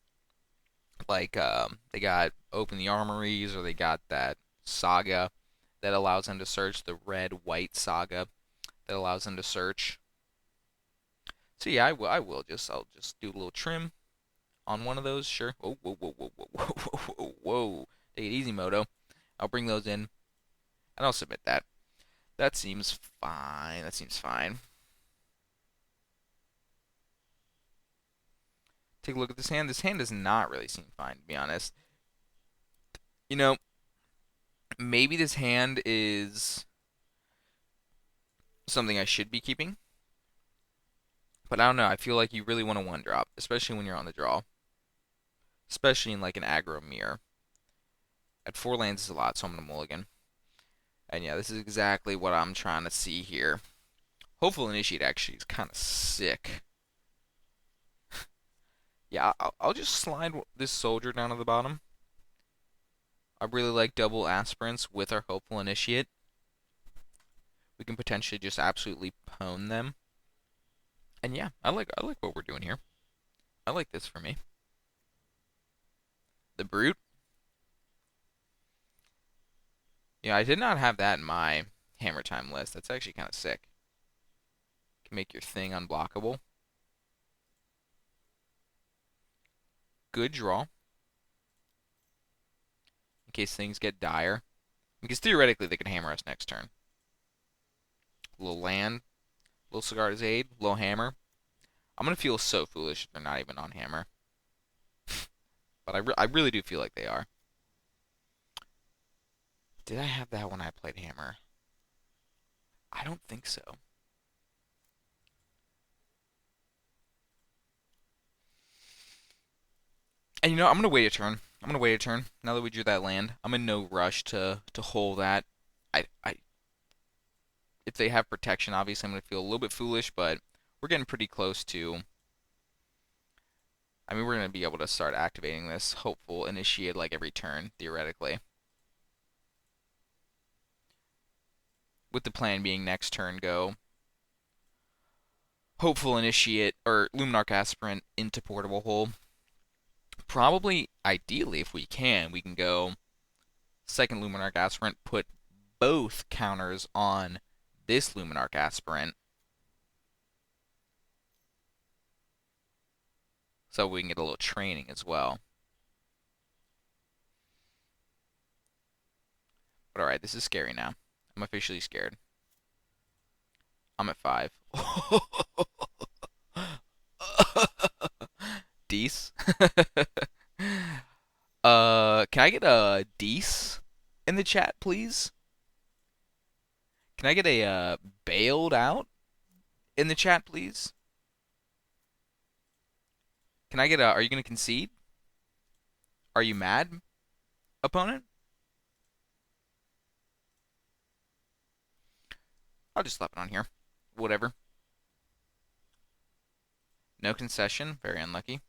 got Open the Armories, or they got that saga that allows them to search, the red-white saga that allows them to search. So yeah, I'll just do a little trim on one of those, sure. Whoa, whoa, whoa, whoa, whoa, whoa, whoa, whoa, whoa. Take it easy, Moto. I'll bring those in, and I'll submit that. That seems fine. That seems fine. Take a look at this hand. This hand does not really seem fine, to be honest. You know, maybe this hand is something I should be keeping. But I don't know. I feel like you really want a 1-drop, especially when you're on the draw. Especially in like an aggro mirror. At 4 lands is a lot, so I'm going to mulligan. And yeah, this is exactly what I'm trying to see here. Hopeful Initiate actually is kind of sick. Yeah, I'll just slide this soldier down to the bottom. I really like double aspirants with our Hopeful Initiate. We can potentially just absolutely pwn them. And yeah, I like what we're doing here. I like this for me. The Brute. Yeah, I did not have that in my Hammer Time list. That's actually kind of sick. Can make your thing unblockable. Good draw. In case things get dire. Because theoretically they can hammer us next turn. A little land. A little Sigarda's Aid. A little hammer. I'm going to feel so foolish if they're not even on hammer. But I really do feel like they are. Did I have that when I played hammer? I don't think so. And I'm gonna wait a turn. I'm gonna wait a turn. Now that we drew that land, I'm in no rush to hold that. I if they have protection, obviously I'm gonna feel a little bit foolish, but we're getting pretty close to. I mean, we're gonna be able to start activating this hopeful initiate like every turn theoretically, with the plan being next turn go hopeful initiate or Luminarch aspirant into portable hole. Probably ideally, if we can go second Luminarch aspirant, put both counters on this Luminarch aspirant, so we can get a little training as well. But alright, this is scary now. I'm officially scared. I'm at 5. Deece? Can I get a Deece in the chat, please? Can I get a bailed out in the chat, please? Can I get a, are you going to concede? Are you mad, opponent? I'll just slap it on here. Whatever. No concession. Very unlucky.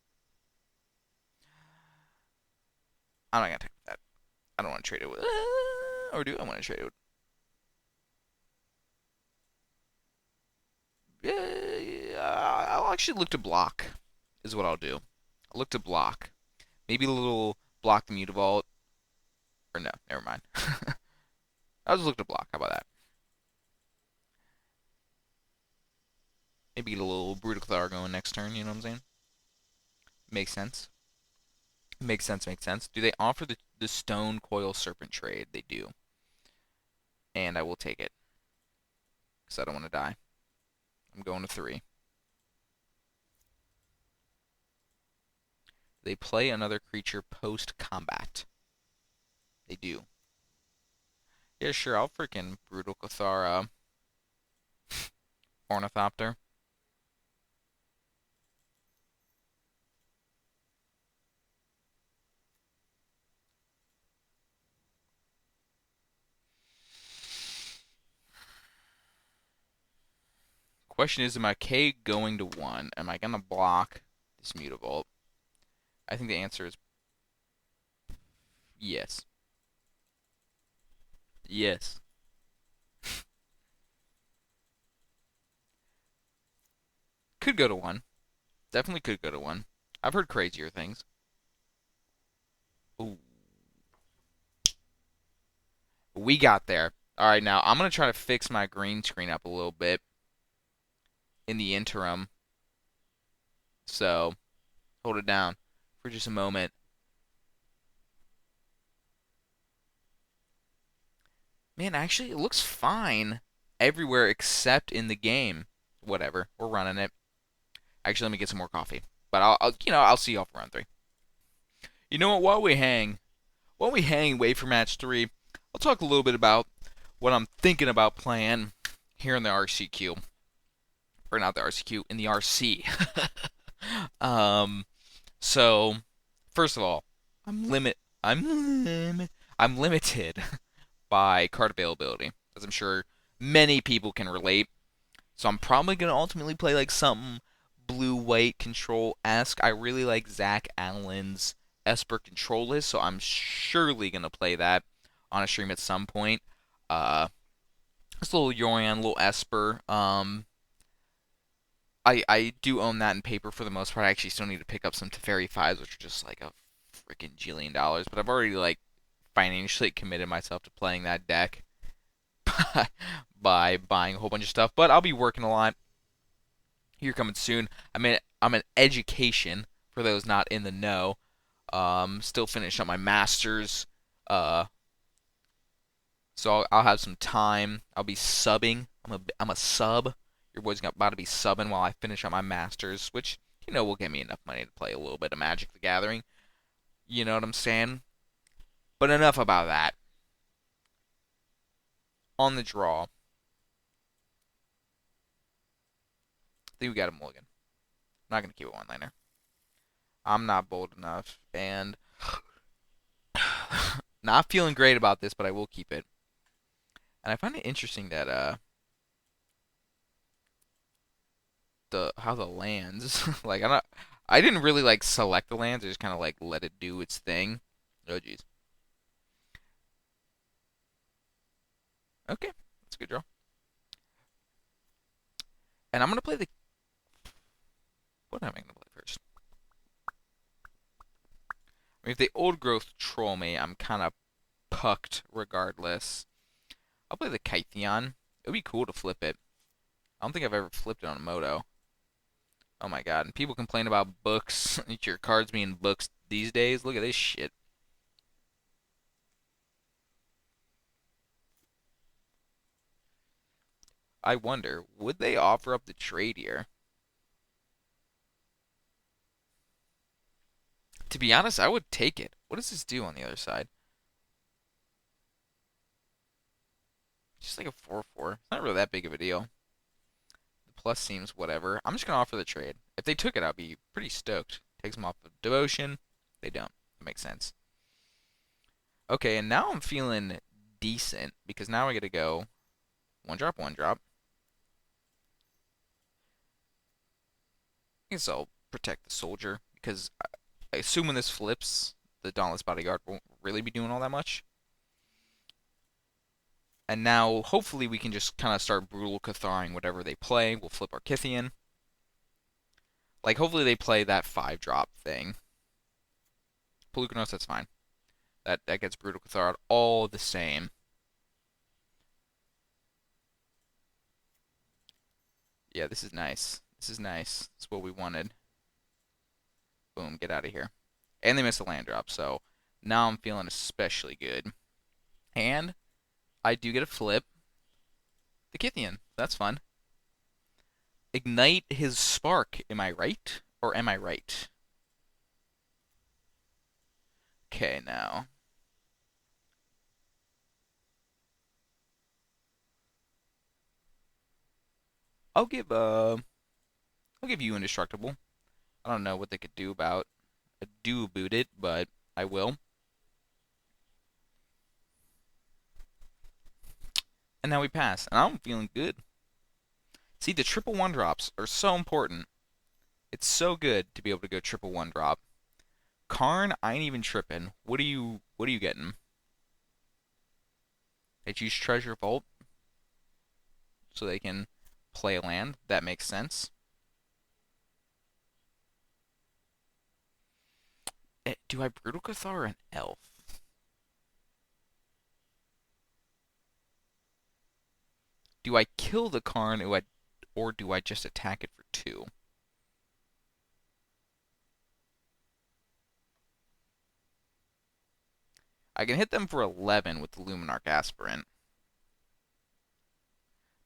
I'm not going to take that. I don't want to trade it with... or do I want to trade it with... I'll actually look to block, is what I'll do. I'll look to block. Maybe a little block the Mutavault. Or no, never mind. I'll just look to block. How about that? Maybe get a little Bruticathar going next turn, you know what I'm saying? Makes sense. Makes sense, makes sense. Do they offer the Stone Coil Serpent trade? They do. And I will take it. Because I don't want to die. I'm going to 3. They play another creature post-combat. They do. Yeah, sure, I'll freaking Brutal Cathara Ornithopter. Question is, am I K going to 1? Am I going to block this Mutavault? I think the answer is yes. Yes. Could go to 1. Definitely could go to 1. I've heard crazier things. Ooh. We got there. Alright, now I'm going to try to fix my green screen up a little bit in the interim. So, hold it down for just a moment. Man, actually, it looks fine everywhere except in the game. Whatever, we're running it. Actually, let me get some more coffee. But I'll see y'all for round 3. You know what? While we hang and wait for match 3, I'll talk a little bit about what I'm thinking about playing here in the RCQ. Or not the RCQ, in the RC. So first of all, I'm limited by card availability, as I'm sure many people can relate. So I'm probably gonna ultimately play like something blue-white control-esque. I really like Zach Allen's Esper control list, so I'm surely gonna play that on a stream at some point. Just a little Yorion, a little Esper. I do own that in paper for the most part. I actually still need to pick up some Teferi 5s, which are just like a freaking jillion dollars. But I've already like financially committed myself to playing that deck by buying a whole bunch of stuff. But I'll be working a lot here coming soon. I'm an education for those not in the know. Still finishing up my masters. So I'll have some time. I'll be subbing. I'm a sub. Your boy's about to be subbing while I finish up my masters, which will get me enough money to play a little bit of Magic the Gathering. You know what I'm saying? But enough about that. On the draw, I think we got a mulligan. I'm not gonna keep it one-liner. I'm not bold enough, and not feeling great about this, but I will keep it. And I find it interesting that the how the lands like I didn't really like select the lands. I just kind of like let it do its thing. Oh jeez. Okay, that's a good draw. And I'm gonna play the what am I gonna play first? I mean, if the old growth troll me, I'm kind of pucked regardless. I'll play the Kytheon. It would be cool to flip it. I don't think I've ever flipped it on a moto. Oh my god. And people complain about books, your cards being books these days. Look at this shit. I wonder, would they offer up the trade here? To be honest, I would take it. What does this do on the other side? Just like a 4/4. It's not really that big of a deal. The plus seems whatever. I'm just gonna offer the trade. If they took it, I'd be pretty stoked. Takes them off of devotion. They don't. That makes sense. Okay, and now I'm feeling decent because now I get to go one drop, one drop. I guess I'll protect the soldier because I assume when this flips, the Dauntless Bodyguard won't really be doing all that much. And now, hopefully, we can just kind of start brutal Catharing whatever they play. We'll flip our Kythian. Like, hopefully they play that 5-drop thing. Pelucanos, that's fine. That gets brutal Cathar all the same. Yeah, this is nice. This is nice. That's what we wanted. Boom, get out of here. And they missed a land drop, so now I'm feeling especially good. And I do get a flip the Kythian. That's fun. Ignite his spark. Am I right? Or am I right? Okay, now. I'll give uh I'll give you indestructible. I don't know what they could do about do boot it, but I will. And now we pass. And I'm feeling good. See, the triple one drops are so important. It's so good to be able to go triple one drop. Karn, I ain't even tripping. What are you getting? They choose Treasure Vault so they can play a land. That makes sense. Do I Brutal Cathar an elf? Do I kill the Karn or do I just attack it for 2? I can hit them for 11 with the Luminarch Aspirant.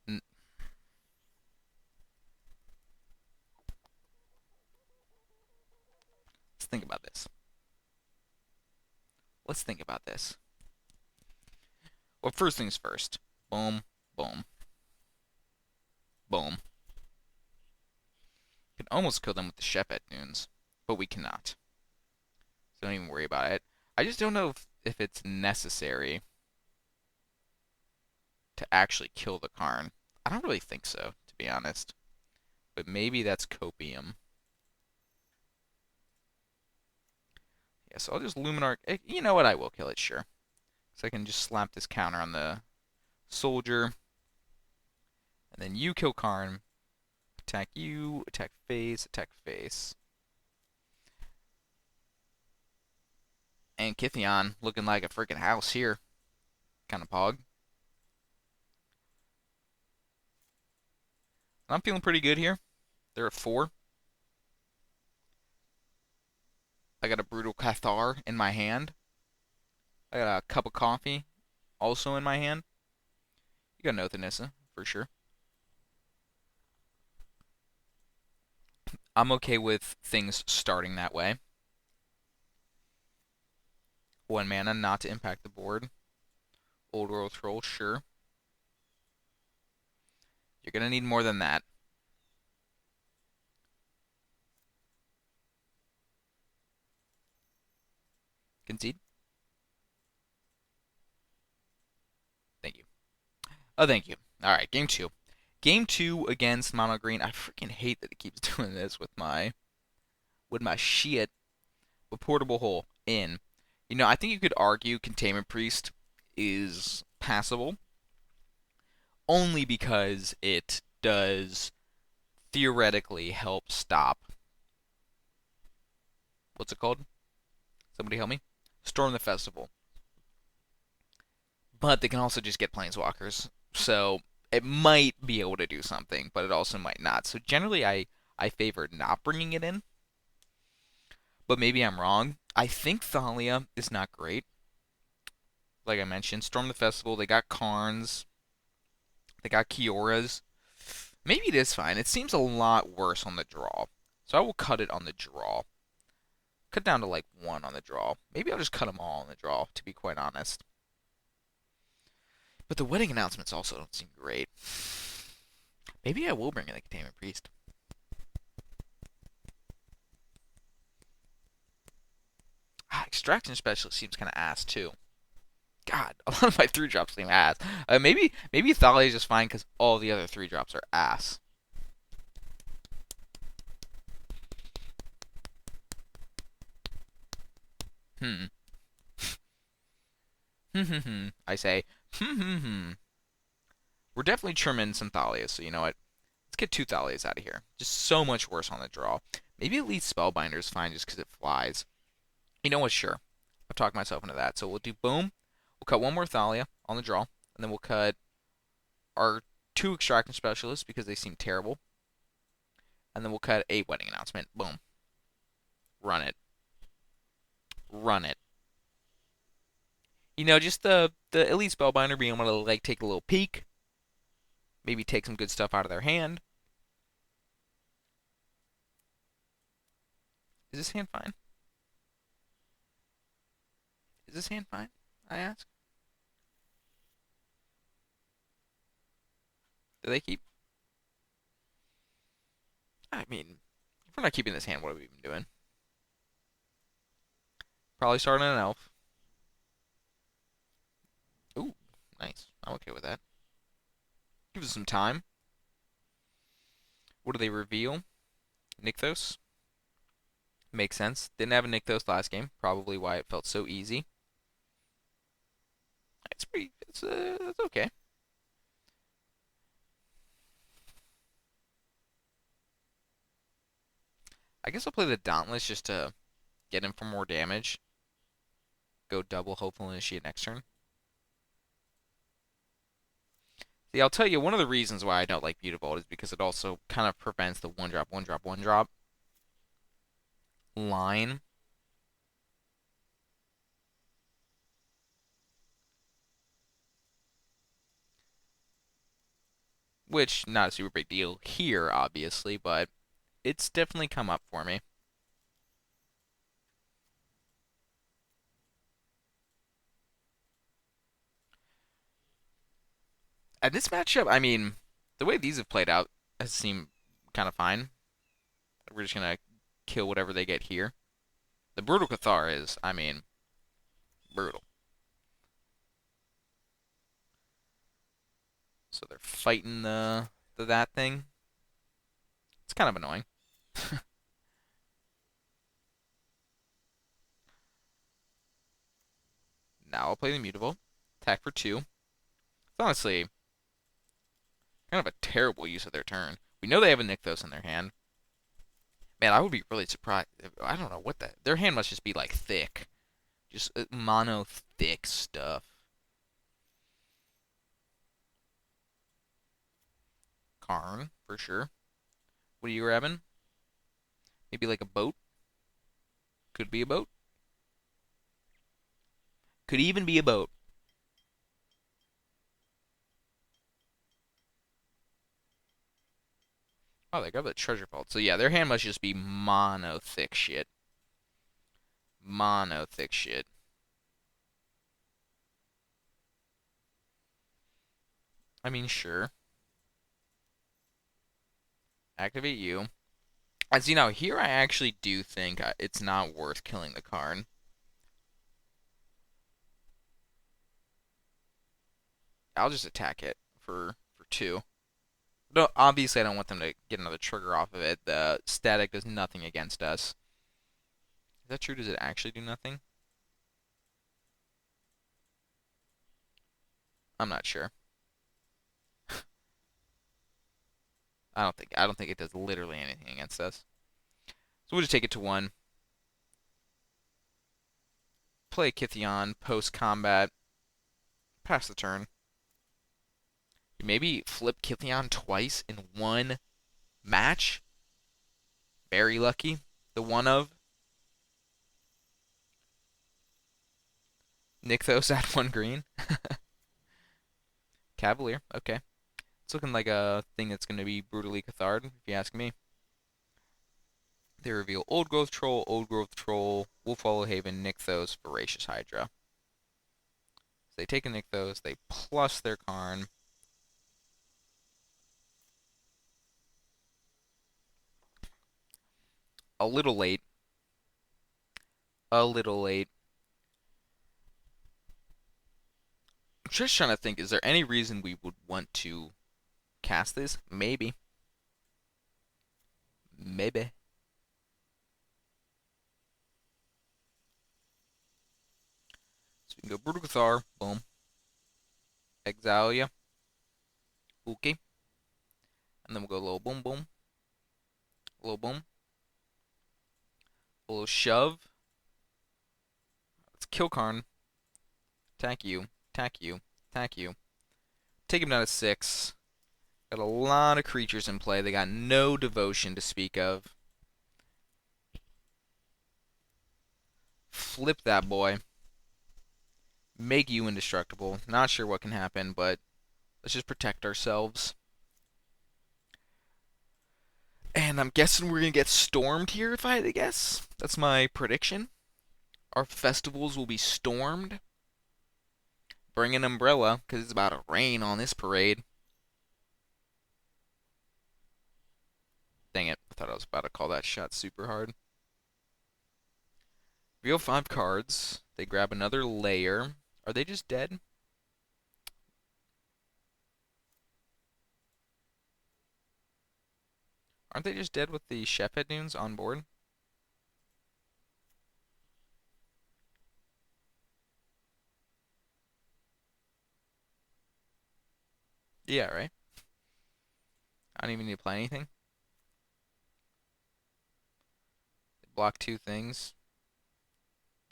Let's think about this. Let's think about this. Well, first things first. Boom, boom, boom. Can almost kill them with the Shepet Dunes, but we cannot. So don't even worry about it. I just don't know if it's necessary to actually kill the Karn. I don't really think so, to be honest. But maybe that's copium. Yeah, so I'll just Luminarch. You know what? I will kill it, sure. So I can just slap this counter on the soldier. And then you kill Karn. Attack you, attack face, attack face. And Kytheon looking like a freaking house here. Kind of pog. I'm feeling pretty good here. They're at 4. I got a Brutal Cathar in my hand. I got a cup of coffee also in my hand. You got no Thanissa, for sure. I'm okay with things starting that way. 1 mana, not to impact the board. Old World Troll, sure. You're gonna need more than that. Oh, thank you. All right, game two. Game two against Mono Green. I freaking hate that it keeps doing this with my shit. With Portable Hole in. I think you could argue Containment Priest is passable only because it does theoretically help stop. What's it called? Somebody help me. Storm the Festival. But they can also just get planeswalkers. So it might be able to do something, but it also might not. So generally, I favor not bringing it in, but maybe I'm wrong. I think Thalia is not great. Like I mentioned, Storm the Festival, they got Karns, they got Kioras. Maybe it is fine. It seems a lot worse on the draw. So I will cut it on the draw. Cut down to like one on the draw. Maybe I'll just cut them all on the draw, to be quite honest. But the wedding announcements also don't seem great. Maybe I will bring in the Containment Priest. Extraction Specialist seems kind of ass, too. God, a lot of my 3-drops seem ass. Maybe Thalia is just fine because all the other 3-drops are ass. Hmm. I say, We're definitely trimming some Thalias, so you know what? Let's get 2 Thalias out of here. Just so much worse on the draw. Maybe at least Spellbinder is fine just because it flies. You know what? Sure. I've talked myself into that. So we'll do boom. We'll cut one more Thalia on the draw, and then we'll cut our 2 Extraction Specialists because they seem terrible. And then we'll cut a wedding announcement. Boom. Run it. Run it. Just the Elite Spellbinder being able to like take a little peek. Maybe take some good stuff out of their hand. Is this hand fine? Is this hand fine? I ask. Do they keep? I mean, if we're not keeping this hand, what have we been doing? Probably starting an elf. Ooh, nice. I'm okay with that. Give us some time. What do they reveal? Nykthos. Makes sense. Didn't have a Nykthos last game. Probably why it felt so easy. It's okay. I guess I'll play the Dauntless just to get him for more damage. Go double, hopefully initiate next turn. See, I'll tell you, one of the reasons why I don't like Mutavault is because it also kind of prevents the 1-drop, 1-drop, 1-drop line. Which, not a super big deal here, obviously, but it's definitely come up for me. At this matchup, I mean, the way these have played out has seemed kind of fine. We're just going to kill whatever they get here. The Brutal Cathar is, I mean, brutal. So they're fighting that thing. It's kind of annoying. Now I'll play the Mutable. Attack for 2. It's honestly kind of a terrible use of their turn. We know they have a Nykthos in their hand. Man, I would be really surprised. I don't know what that. Their hand must just be like thick. Just mono thick stuff. Karn, for sure. What are you grabbing? Maybe like a boat? Could be a boat. Could even be a boat. Oh, they got the treasure vault. So yeah, their hand must just be mono thick shit. Mono thick shit. I mean, sure. Activate you. As you know, here I actually do think it's not worth killing the Karn. I'll just attack it for two. No, obviously I don't want them to get another trigger off of it. The static does nothing against us. Is that true? Does it actually do nothing? I'm not sure. I don't think it does literally anything against us. So we'll just take it to one. Play Kithion post combat. Pass the turn. Maybe flip Kithion twice in one match. Very lucky. The one of Nykthos at one green. Cavalier. Okay. It's looking like a thing that's going to be brutally cathard, if you ask me. They reveal Old Growth Troll, Wolf Hollow Haven, Nykthos, Voracious Hydra. So they take a Nykthos, they plus their Karn. A little late. A little late. I'm just trying to think, is there any reason we would want to cast this? Maybe. Maybe. So we can go Brutal Cathar, boom. Exile ya. Okay. And then we'll go little boom boom. Little boom. A little shove. Let's kill Karn. Attack you. Attack you. Attack you. Take him down to 6. Got a lot of creatures in play. They got no devotion to speak of. Flip that boy. Make you indestructible. Not sure what can happen, but let's just protect ourselves. And I'm guessing we're going to get stormed here, if I had to guess. That's my prediction. Our festivals will be stormed. Bring an umbrella, because it's about to rain on this parade. Dang it. I thought I was about to call that shot super hard. Reveal 5 cards. They grab another layer. Are they just dead? Aren't they just dead with the Chefhead Dunes on board? Yeah, right? I don't even need to play anything. They block 2 things.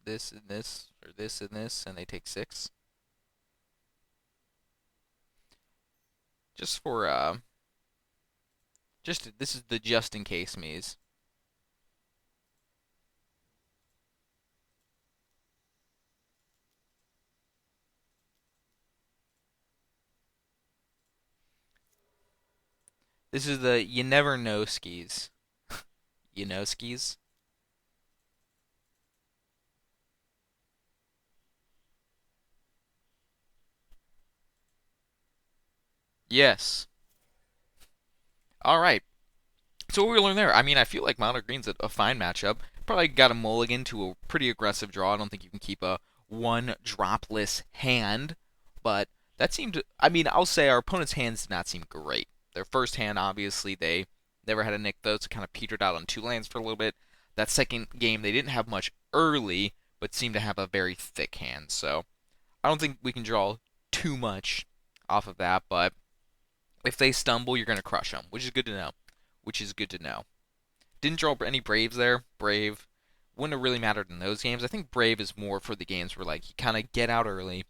This and this, or this and this, and they take 6. Just for, this is the just in case me's. This is the you never know skis. You know skis? Yes. All right. So what we learned there, I mean, I feel like Mono Green's a fine matchup. Probably got a mulligan to a pretty aggressive draw. I don't think you can keep a one dropless hand, but that seemed. I mean, I'll say our opponent's hands did not seem great. Their first hand, obviously, they never had a Nick those. It kind of petered out on 2 lands for a little bit. That second game, they didn't have much early, but seemed to have a very thick hand. So I don't think we can draw too much off of that, but if they stumble, you're going to crush them, which is good to know. Which is good to know. Didn't draw any Braves there. Brave wouldn't have really mattered in those games. I think Brave is more for the games where like you kind of get out early,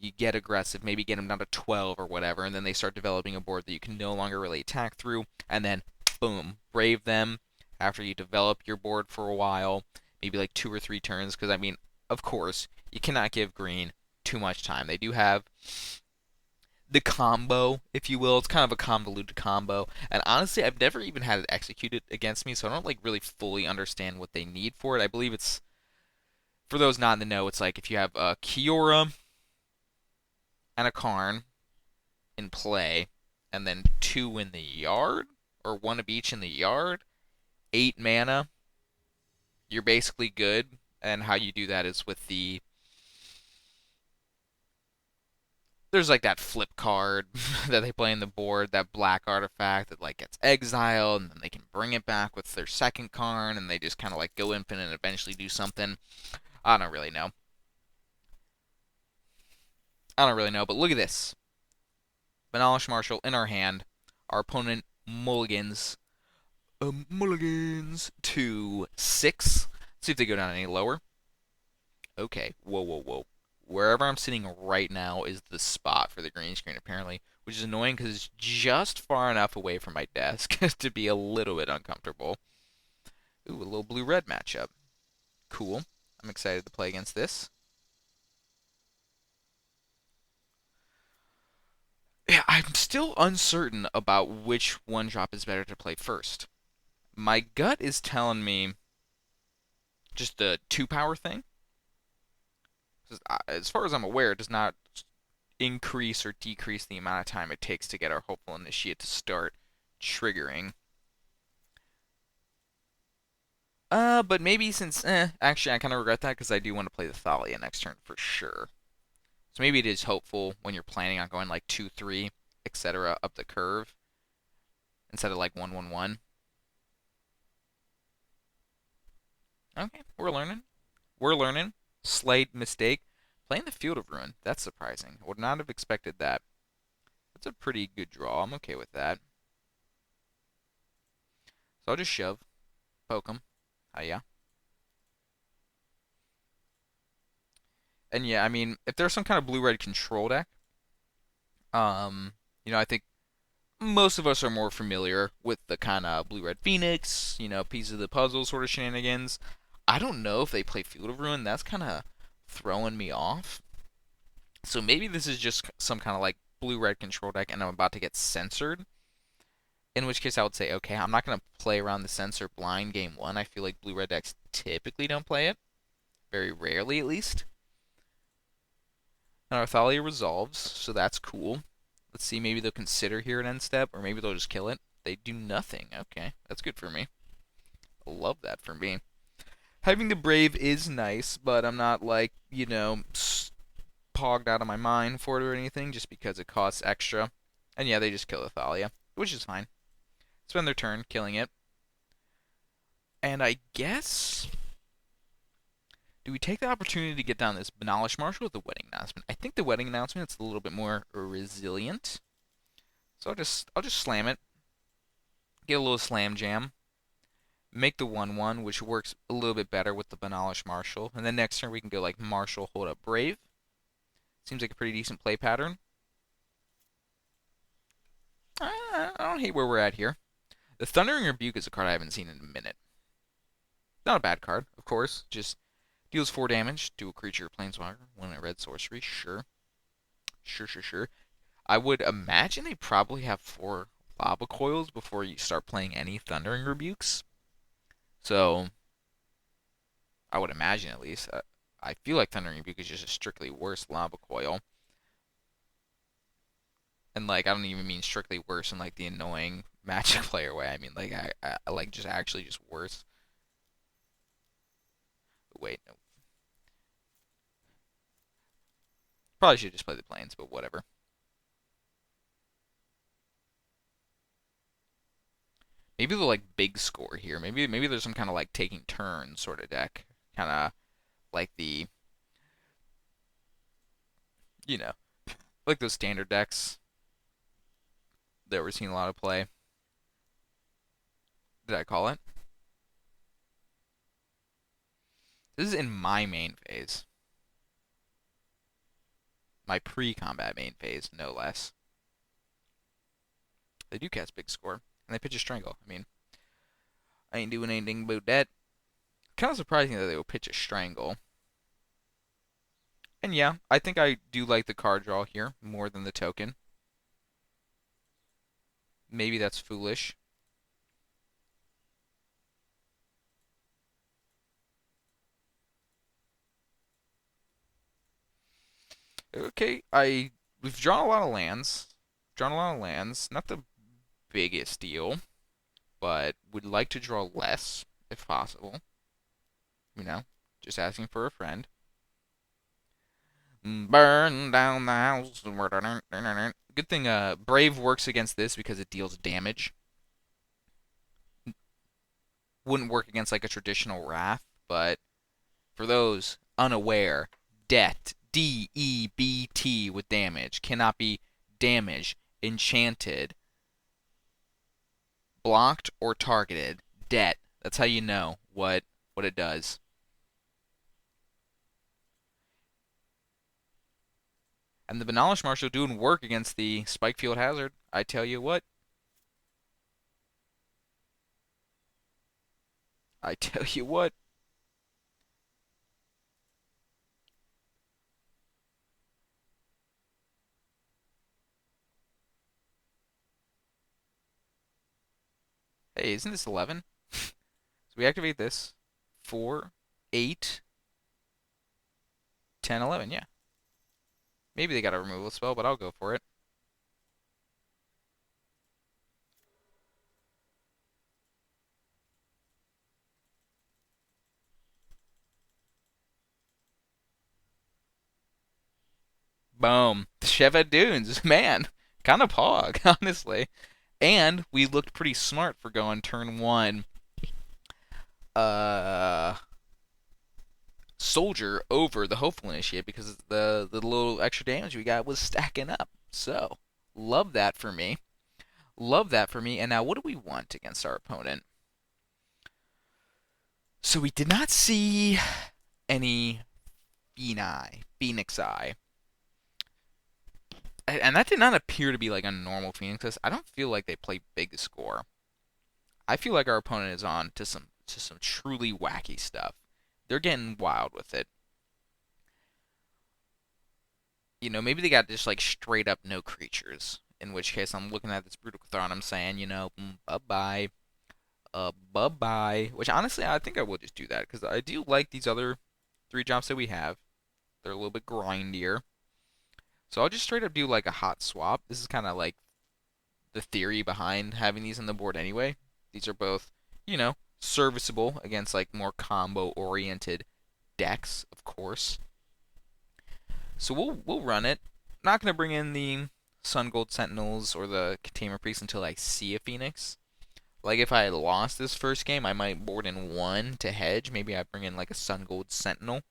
you get aggressive, maybe get them down to 12 or whatever, and then they start developing a board that you can no longer really attack through, and then boom, Brave them after you develop your board for a while, maybe like 2 or 3 turns. Because I mean, of course, you cannot give Green too much time. They do have the combo, if you will. It's kind of a convoluted combo. And honestly, I've never even had it executed against me, so I don't like really fully understand what they need for it. I believe it's, for those not in the know, it's like if you have a Kiora and a Karn in play, and then 2 in the yard, or 1 of each in the yard, 8 mana, you're basically good. And how you do that is with the there's like that flip card that they play in the board, that black artifact that like gets exiled, and then they can bring it back with their second card, and they just kind of like go infinite and eventually do something. I don't really know. I don't really know, but look at this. Banalish Marshall in our hand. Our opponent mulligans. Mulligans to 6. Let's see if they go down any lower. Okay, whoa, whoa, whoa. Wherever I'm sitting right now is the spot for the green screen, apparently, which is annoying because it's just far enough away from my desk to be a little bit uncomfortable. Ooh, a little blue-red matchup. Cool. I'm excited to play against this. Yeah, I'm still uncertain about which one drop is better to play first. My gut is telling me just the 2 power thing. As far as I'm aware, it does not increase or decrease the amount of time it takes to get our hopeful initiate to start triggering. But maybe since, actually, I kind of regret that because I do want to play the Thalia next turn for sure. So maybe it is hopeful when you're planning on going like 2, 3, etc. up the curve instead of like 1, 1, 1. Okay, we're learning. We're learning. Slight mistake. Playing the Field of Ruin. That's surprising. I would not have expected that. That's a pretty good draw. I'm okay with that. So I'll just shove. Poke him. Oh, yeah. And yeah, I mean, if there's some kind of blue-red control deck, I think most of us are more familiar with the kind of blue-red Phoenix, piece of the puzzle sort of shenanigans. I don't know if they play Field of Ruin. That's kind of throwing me off. So maybe this is just some kind of like blue-red control deck, and I'm about to get censored. In which case, I would say, okay, I'm not going to play around the censor blind game one. I feel like blue-red decks typically don't play it, very rarely at least. And our Thalia resolves, so that's cool. Let's see, maybe they'll consider here an end step, or maybe they'll just kill it. They do nothing. Okay, that's good for me. Love that for me. Having the Brave is nice, but I'm not like, pogged out of my mind for it or anything just because it costs extra. And yeah, they just kill Thalia, which is fine. Spend their turn killing it. And I guess, do we take the opportunity to get down this Banalish Marshal with the wedding announcement? I think the wedding announcement is a little bit more resilient. So I'll just slam it. Get a little slam jam. Make the 1/1, which works a little bit better with the Banalish Marshal. And then next turn we can go like Marshal, hold up Brave. Seems like a pretty decent play pattern. I don't hate where we're at here. The Thundering Rebuke is a card I haven't seen in a minute. Not a bad card, of course. Just deals 4 damage to a creature or planeswalker. 1 a red sorcery, sure. Sure. I would imagine they probably have 4 lava coils before you start playing any Thundering Rebukes. So, I would imagine at least. I feel like Thundering Rebuke is just a strictly worse lava coil. And like, I don't even mean strictly worse in like the annoying Magic player way. I mean like, I like just actually just worse. Wait, no. Probably should just play the planes, but whatever. Maybe they'll like big score here. Maybe there's some kind of like taking turns sort of deck. Kind of like the, you know, like those standard decks that we're seeing a lot of play. Did I call it? This is in my main phase. My pre-combat main phase, no less. They do cast big score, and they pitch a strangle. I mean, I ain't doing anything about that. Kind of surprising that they would pitch a strangle. And yeah, I think I do like the card draw here more than the token. Maybe that's foolish. Okay, we've drawn a lot of lands. Drawn a lot of lands. Not the biggest deal, but would like to draw less if possible. You know, just asking for a friend. Burn down the house. Good thing Brave works against this because it deals damage. Wouldn't work against like a traditional Wrath, but for those unaware, Det, DEBT with damage cannot be damaged, enchanted, blocked, or targeted. Det. That's how you know what it does. And the Banalish Marshal doing work against the Spike Field Hazard. I tell you what. I tell you what. Hey, isn't this 11? So we activate this. 4, 8, 10, 11. Yeah. Maybe they got a removal spell, but I'll go for it. Boom. Sheva Dunes. Man, kind of pog, honestly. And we looked pretty smart for going turn 1 uh soldier over the hopeful initiate because the little extra damage we got was stacking up. So, love that for me. Love that for me. And now what do we want against our opponent? So we did not see any Phoenix Eye. And that did not appear to be like a normal Phoenix. I don't feel like they play big score. I feel like our opponent is on to some truly wacky stuff. They're getting wild with it. You know, maybe they got just like straight up no creatures. In which case, I'm looking at this Brutal Cathar and I'm saying, bye bye, bye bye. Which honestly, I think I will just do that because I do like these other 3 drops that we have. They're a little bit grindier. So I'll just straight up do like a hot swap. This is kind of like the theory behind having these on the board anyway. These are both, serviceable against like more combo oriented decks, of course. So we'll run it. Not gonna bring in the Sun Gold Sentinels or the Containment Priest until I see a Phoenix. Like if I had lost this first game, I might board in 1 to hedge. Maybe I bring in like a Sun Gold Sentinel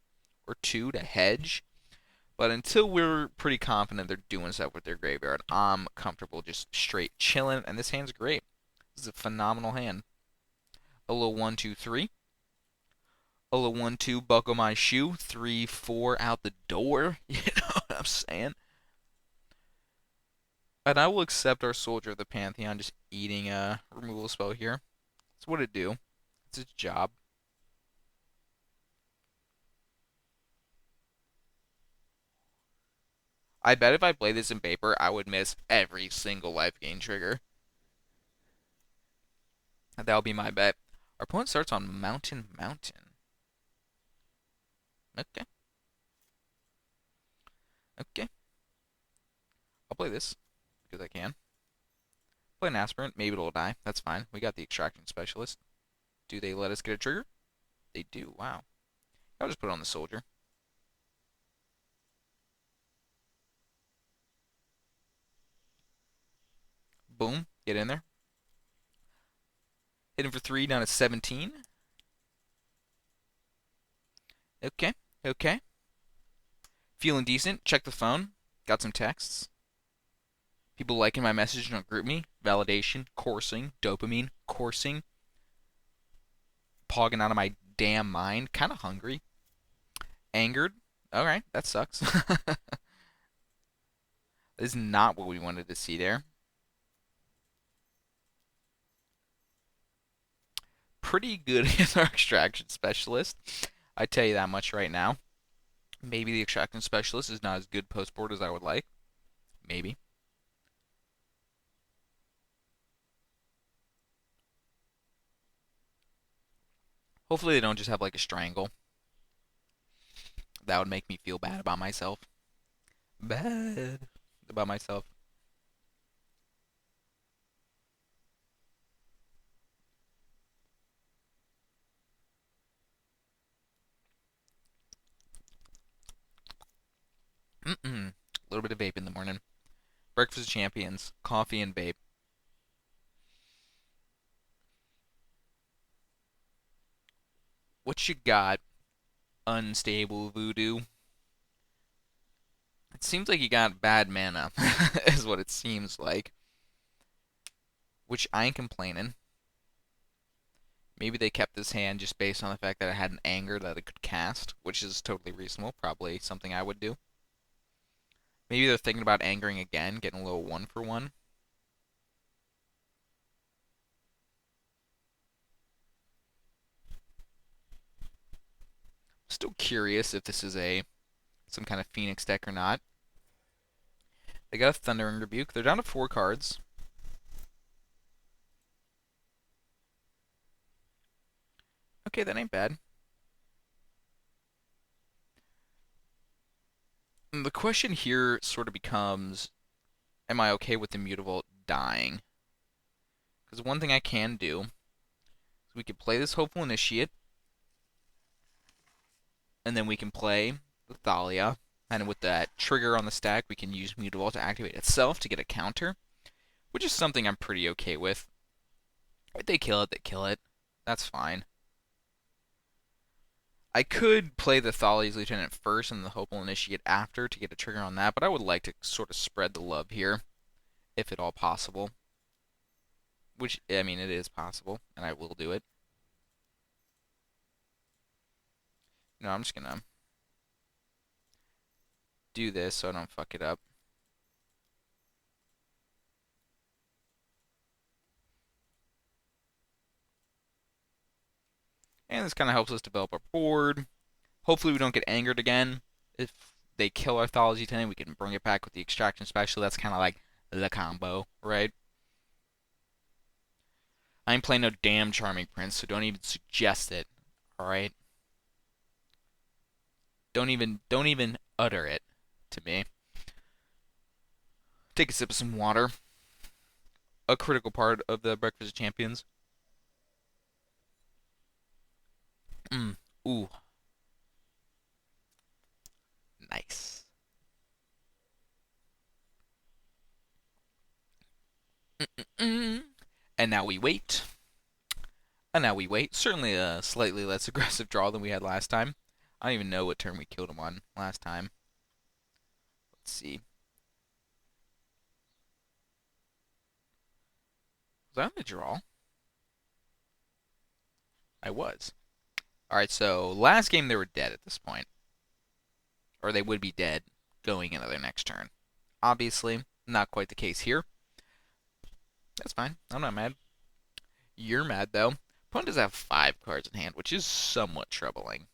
or 2 to hedge. But until we're pretty confident they're doing stuff with their graveyard, I'm comfortable just straight chilling. And this hand's great. This is a phenomenal hand. A little 1, 2, 3. A little 1, 2, buckle my shoe. 3, 4, out the door. You know what I'm saying? And I will accept our Soldier of the Pantheon just eating a removal spell here. That's what it do. It's its job. I bet if I played this in paper, I would miss every single life gain trigger. That'll be my bet. Our opponent starts on Mountain Mountain. Okay. Okay. I'll play this because I can. Play an Aspirant. Maybe it'll die. That's fine. We got the Extraction Specialist. Do they let us get a trigger? They do. Wow. I'll just put it on the Soldier. Boom. Get in there. Hitting for 3 down to 17. Okay. Okay. Feeling decent. Check the phone. Got some texts. People liking my message on GroupMe. Validation. Coursing. Dopamine. Coursing. Pogging out of my damn mind. Kind of hungry. Angered. Alright. That sucks. This is not what we wanted to see there. Pretty good as our Extraction Specialist. I tell you that much right now. Maybe the Extraction Specialist is not as good post-board as I would like. Maybe. Hopefully they don't just have like a Strangle. That would make me feel bad about myself. Bad about myself. Mm-mm. A little bit of vape in the morning. Breakfast of champions, coffee and vape. What you got? Unstable voodoo. It seems like you got bad mana, is what it seems like. Which I ain't complaining. Maybe they kept this hand just based on the fact that it had an anger that it could cast, which is totally reasonable. Probably something I would do. Maybe they're thinking about angering again, getting a little one for one. Still curious if this is a some kind of Phoenix deck or not. They got a Thundering Rebuke. They're down to 4 cards. Okay, that ain't bad. And the question here sort of becomes, am I okay with the Mutavault dying? Because one thing I can do is we could play this Hopeful Initiate, and then we can play the Thalia, and with that trigger on the stack, we can use Mutavault to activate itself to get a counter, which is something I'm pretty okay with. If they kill it, they kill it. That's fine. I could play the Thalia's Lieutenant first and the Hopeful Initiate after to get a trigger on that, but I would like to sort of spread the love here, if at all possible. Which, I mean, it is possible, and I will do it. No, I'm just gonna do this so I don't fuck it up. And this kind of helps us develop our board. Hopefully we don't get angered again. If they kill our Thology Tenant, we can bring it back with the Extraction Special. That's kind of like the combo, right? I ain't playing no damn Charming Prince, so don't even suggest it, alright? Don't even utter it to me. Take a sip of some water. A critical part of the Breakfast of Champions. Ooh, nice. Mm. And now we wait. And now we wait. Certainly a slightly less aggressive draw than we had last time. I don't even know what turn we killed him on last time. Let's see. Was I on the draw? I was. Alright, so last game they were dead at this point. Or they would be dead going into their next turn. Obviously, not quite the case here. That's fine. I'm not mad. You're mad, though. Opponent does have 5 cards in hand, which is somewhat troubling,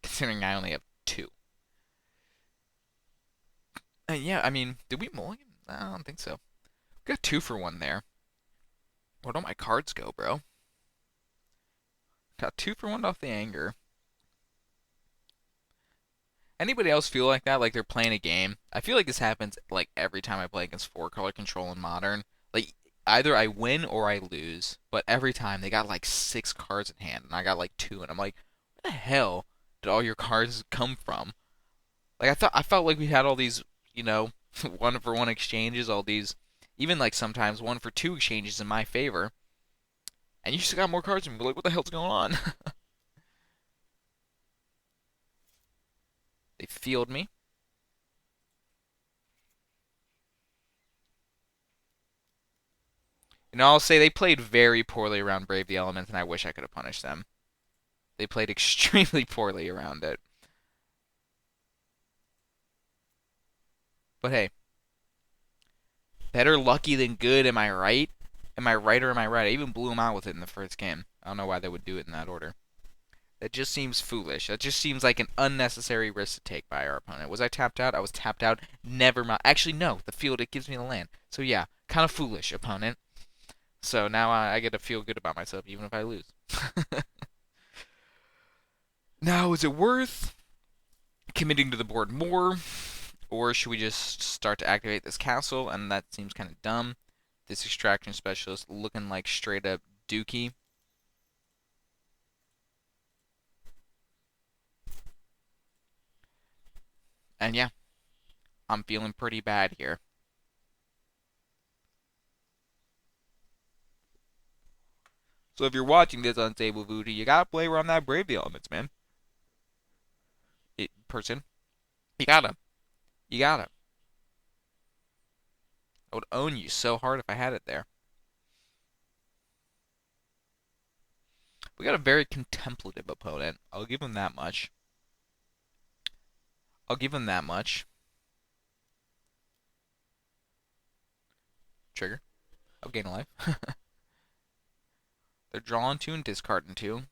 considering I only have 2. Yeah, I mean, did we mulligan? I don't think so. We got 2 for 1 there. Where'd all my cards go, bro? Got 2 for 1 off the anger. Anybody else feel like that? Like they're playing a game? I feel like this happens like every time I play against 4-color control in Modern. Like either I win or I lose, but every time they got like 6 cards in hand and I got like 2, and I'm like, where the hell did all your cards come from? Like I felt like we had all these, you know, 1-for-1 exchanges, all these, even like sometimes 1-for-2 exchanges in my favor, and you just got more cards than me. Like, what the hell's going on? They field me. You know, I'll say they played very poorly around Brave the Elements, and I wish I could have punished them. They played extremely poorly around it. But hey, better lucky than good, am I right? Am I right or am I right? I even blew them out with it in the first game. I don't know why they would do it in that order. That just seems foolish. That just seems like an unnecessary risk to take by our opponent. Was I tapped out? I was tapped out. Never mind. Actually, no. The field, it gives me the land. So yeah, kind of foolish, opponent. So now I get to feel good about myself even if I lose. Now, is it worth committing to the board more? Or should we just start to activate this castle? And that seems kind of dumb. This extraction specialist looking like straight up Dookie. And yeah, I'm feeling pretty bad here. So if you're watching this on Stable Voodoo, you gotta play around that Brave the Elements, man. Person, you gotta, you gotta. I would own you so hard if I had it there. We got a very contemplative opponent. I'll give him that much. I'll give him that much. Trigger. I'll gain a life. They're drawing two and discarding two.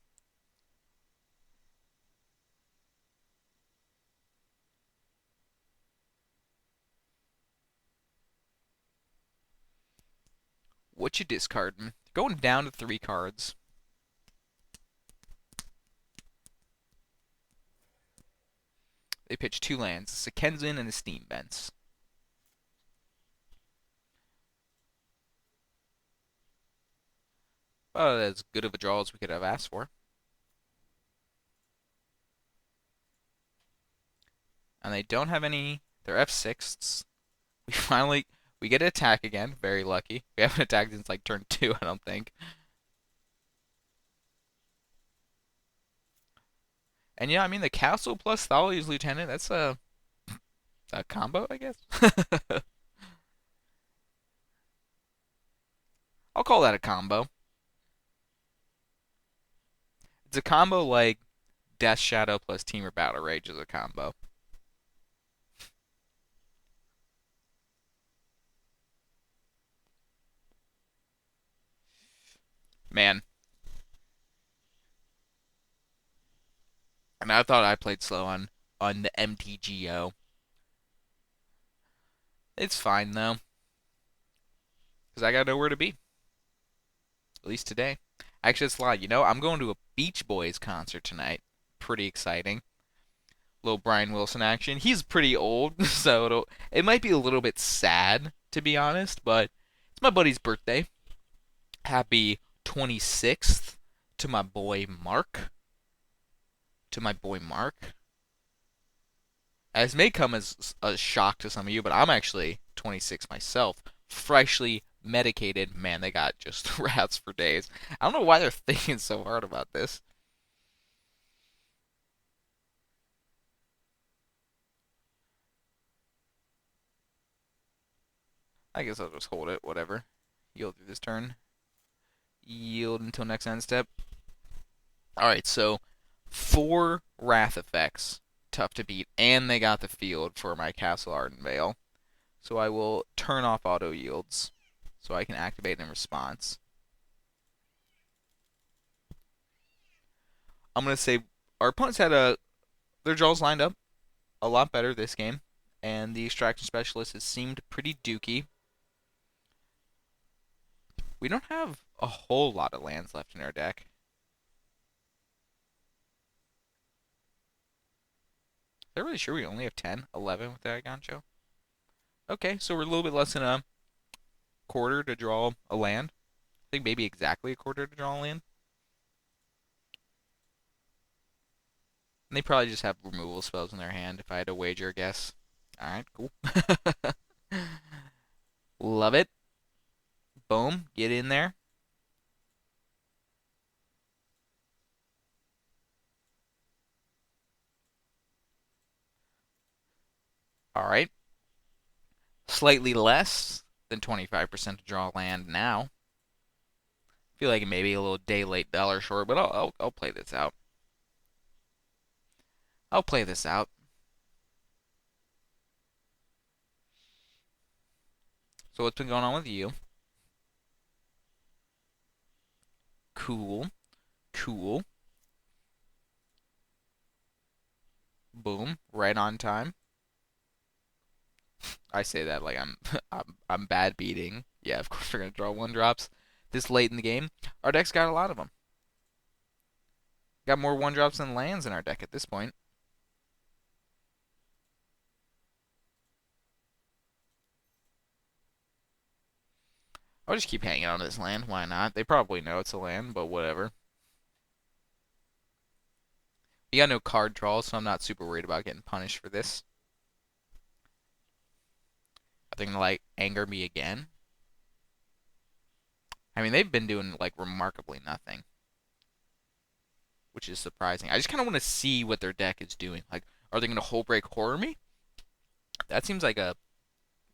What you discarding? Going down to 3 cards. They pitch 2 lands, a Sekenzin and a Steam Vents. About as good of a draw as we could have asked for. And they don't have any. They're F6s. We get to attack again. Very lucky. We haven't attacked since like turn 2, I don't think. And yeah, I mean the castle plus Thalia's lieutenant. That's a combo, I guess. I'll call that a combo. It's a combo like Death Shadow plus Teamer Battle Rage is a combo. Man, and I thought I played slow on the MTGO. It's fine though, because I got nowhere to be. At least today. Actually, it's a lot. I'm going to a Beach Boys concert tonight. Pretty exciting. Little Brian Wilson action. He's pretty old, so it might be a little bit sad, to be honest, but it's my buddy's birthday. Happy 26th to my boy Mark. To my boy Mark. As may come as a shock to some of you, but I'm actually 26 myself. Freshly medicated. Man, they got just rats for days. I don't know why they're thinking so hard about this. I guess I'll just hold it, whatever. Yield through this turn. Yield until next end step. Alright, so 4 Wrath effects. Tough to beat. And they got the field for my Castle Ardenvale. So I will turn off auto yields so I can activate in response. I'm going to say our opponents had their draws lined up a lot better this game, and the Extraction Specialist has seemed pretty dookie. We don't have a whole lot of lands left in our deck. They're really sure we only have 10, 11 with that Gancho. Okay, so we're a little bit less than a quarter to draw a land. I think maybe exactly a quarter to draw a land. And they probably just have removal spells in their hand, if I had to wager a guess. Alright, cool. Love it. Boom, get in there. Alright. Slightly less than 25% to draw land now. Feel like it may be a little day late, dollar short, but I'll play this out. I'll play this out. So what's been going on with you? Cool. Cool. Boom. Right on time. I say that like I'm bad beating. Yeah, of course we're gonna draw 1-drops this late in the game. Our deck's got a lot of them. Got more 1-drops than lands in our deck at this point. I'll just keep hanging on to this land. Why not? They probably know it's a land, but whatever. We got no card draws, so I'm not super worried about getting punished for this. they're gonna like anger me again. I mean, they've been doing like remarkably nothing, which is surprising. I just kind of want to see what their deck is doing. Like, are they gonna whole break horror me? That seems like a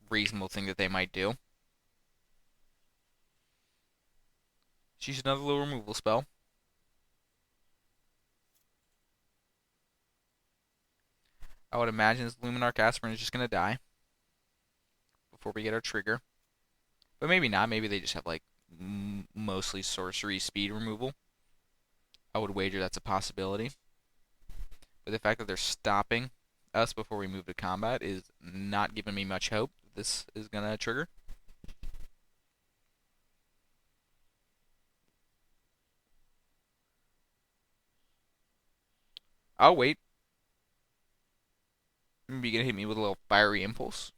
reasonable thing that they might do. She's another little removal spell. I would imagine this Luminarch Aspirin is just gonna die before we get our trigger. But maybe not. Maybe they just have like mostly sorcery speed removal. I would wager that's a possibility. But the fact that they're stopping us before we move to combat is not giving me much hope this is gonna trigger. I'll wait. Maybe you're gonna hit me with a little fiery impulse.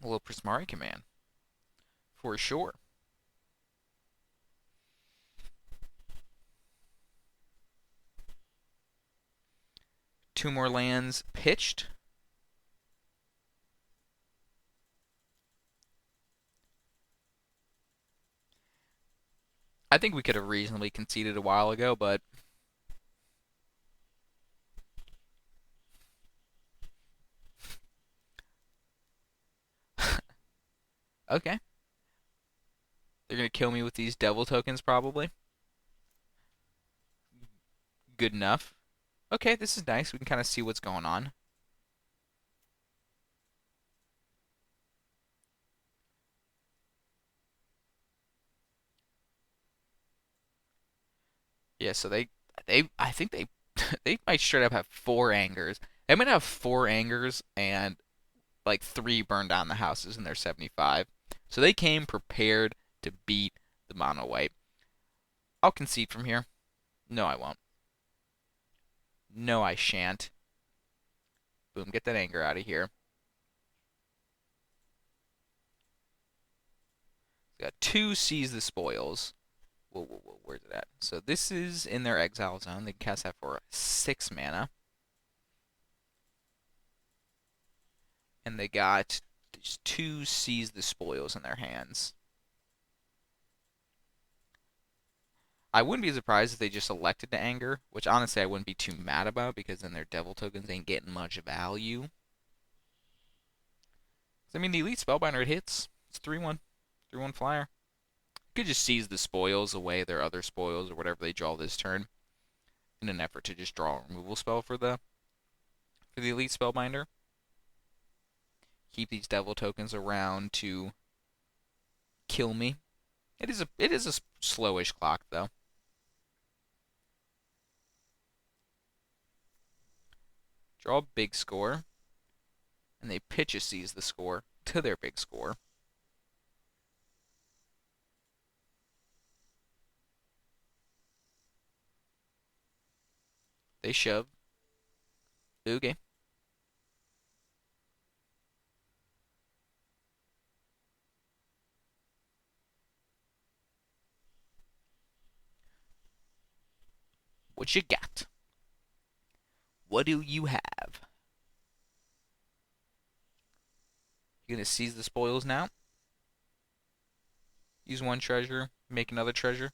A little Prismari command. For sure. Two more lands pitched. I think we could have reasonably conceded a while ago, but okay. They're gonna kill me with these devil tokens probably. Good enough. Okay, this is nice. We can kind of see what's going on. Yeah, so they I think they they might straight up have four angers. They might have four angers and like three burn down the houses in their 75. So they came prepared to beat the mono white. I'll concede from here. No, I won't. No, I shan't. Boom, get that anger out of here. Got two seize the spoils. Whoa, whoa, whoa, where's it at? So this is in their exile zone. They can cast that for 6 mana. And they got these two seize the spoils in their hands. I wouldn't be surprised if they just elected to anger, which honestly I wouldn't be too mad about because then their devil tokens ain't getting much value. I mean, the elite spellbinder it hits. It's 3-1. 3-1 flyer. Could just seize the spoils away, their other spoils or whatever they draw this turn, in an effort to just draw a removal spell for the elite spellbinder. Keep these devil tokens around to kill me. It is a slowish clock though. Draw a big score, and they pitch a seize the score to their big score. They shove. Okay. What you got? What do you have? You gonna seize the spoils now? Use one treasure, make another treasure.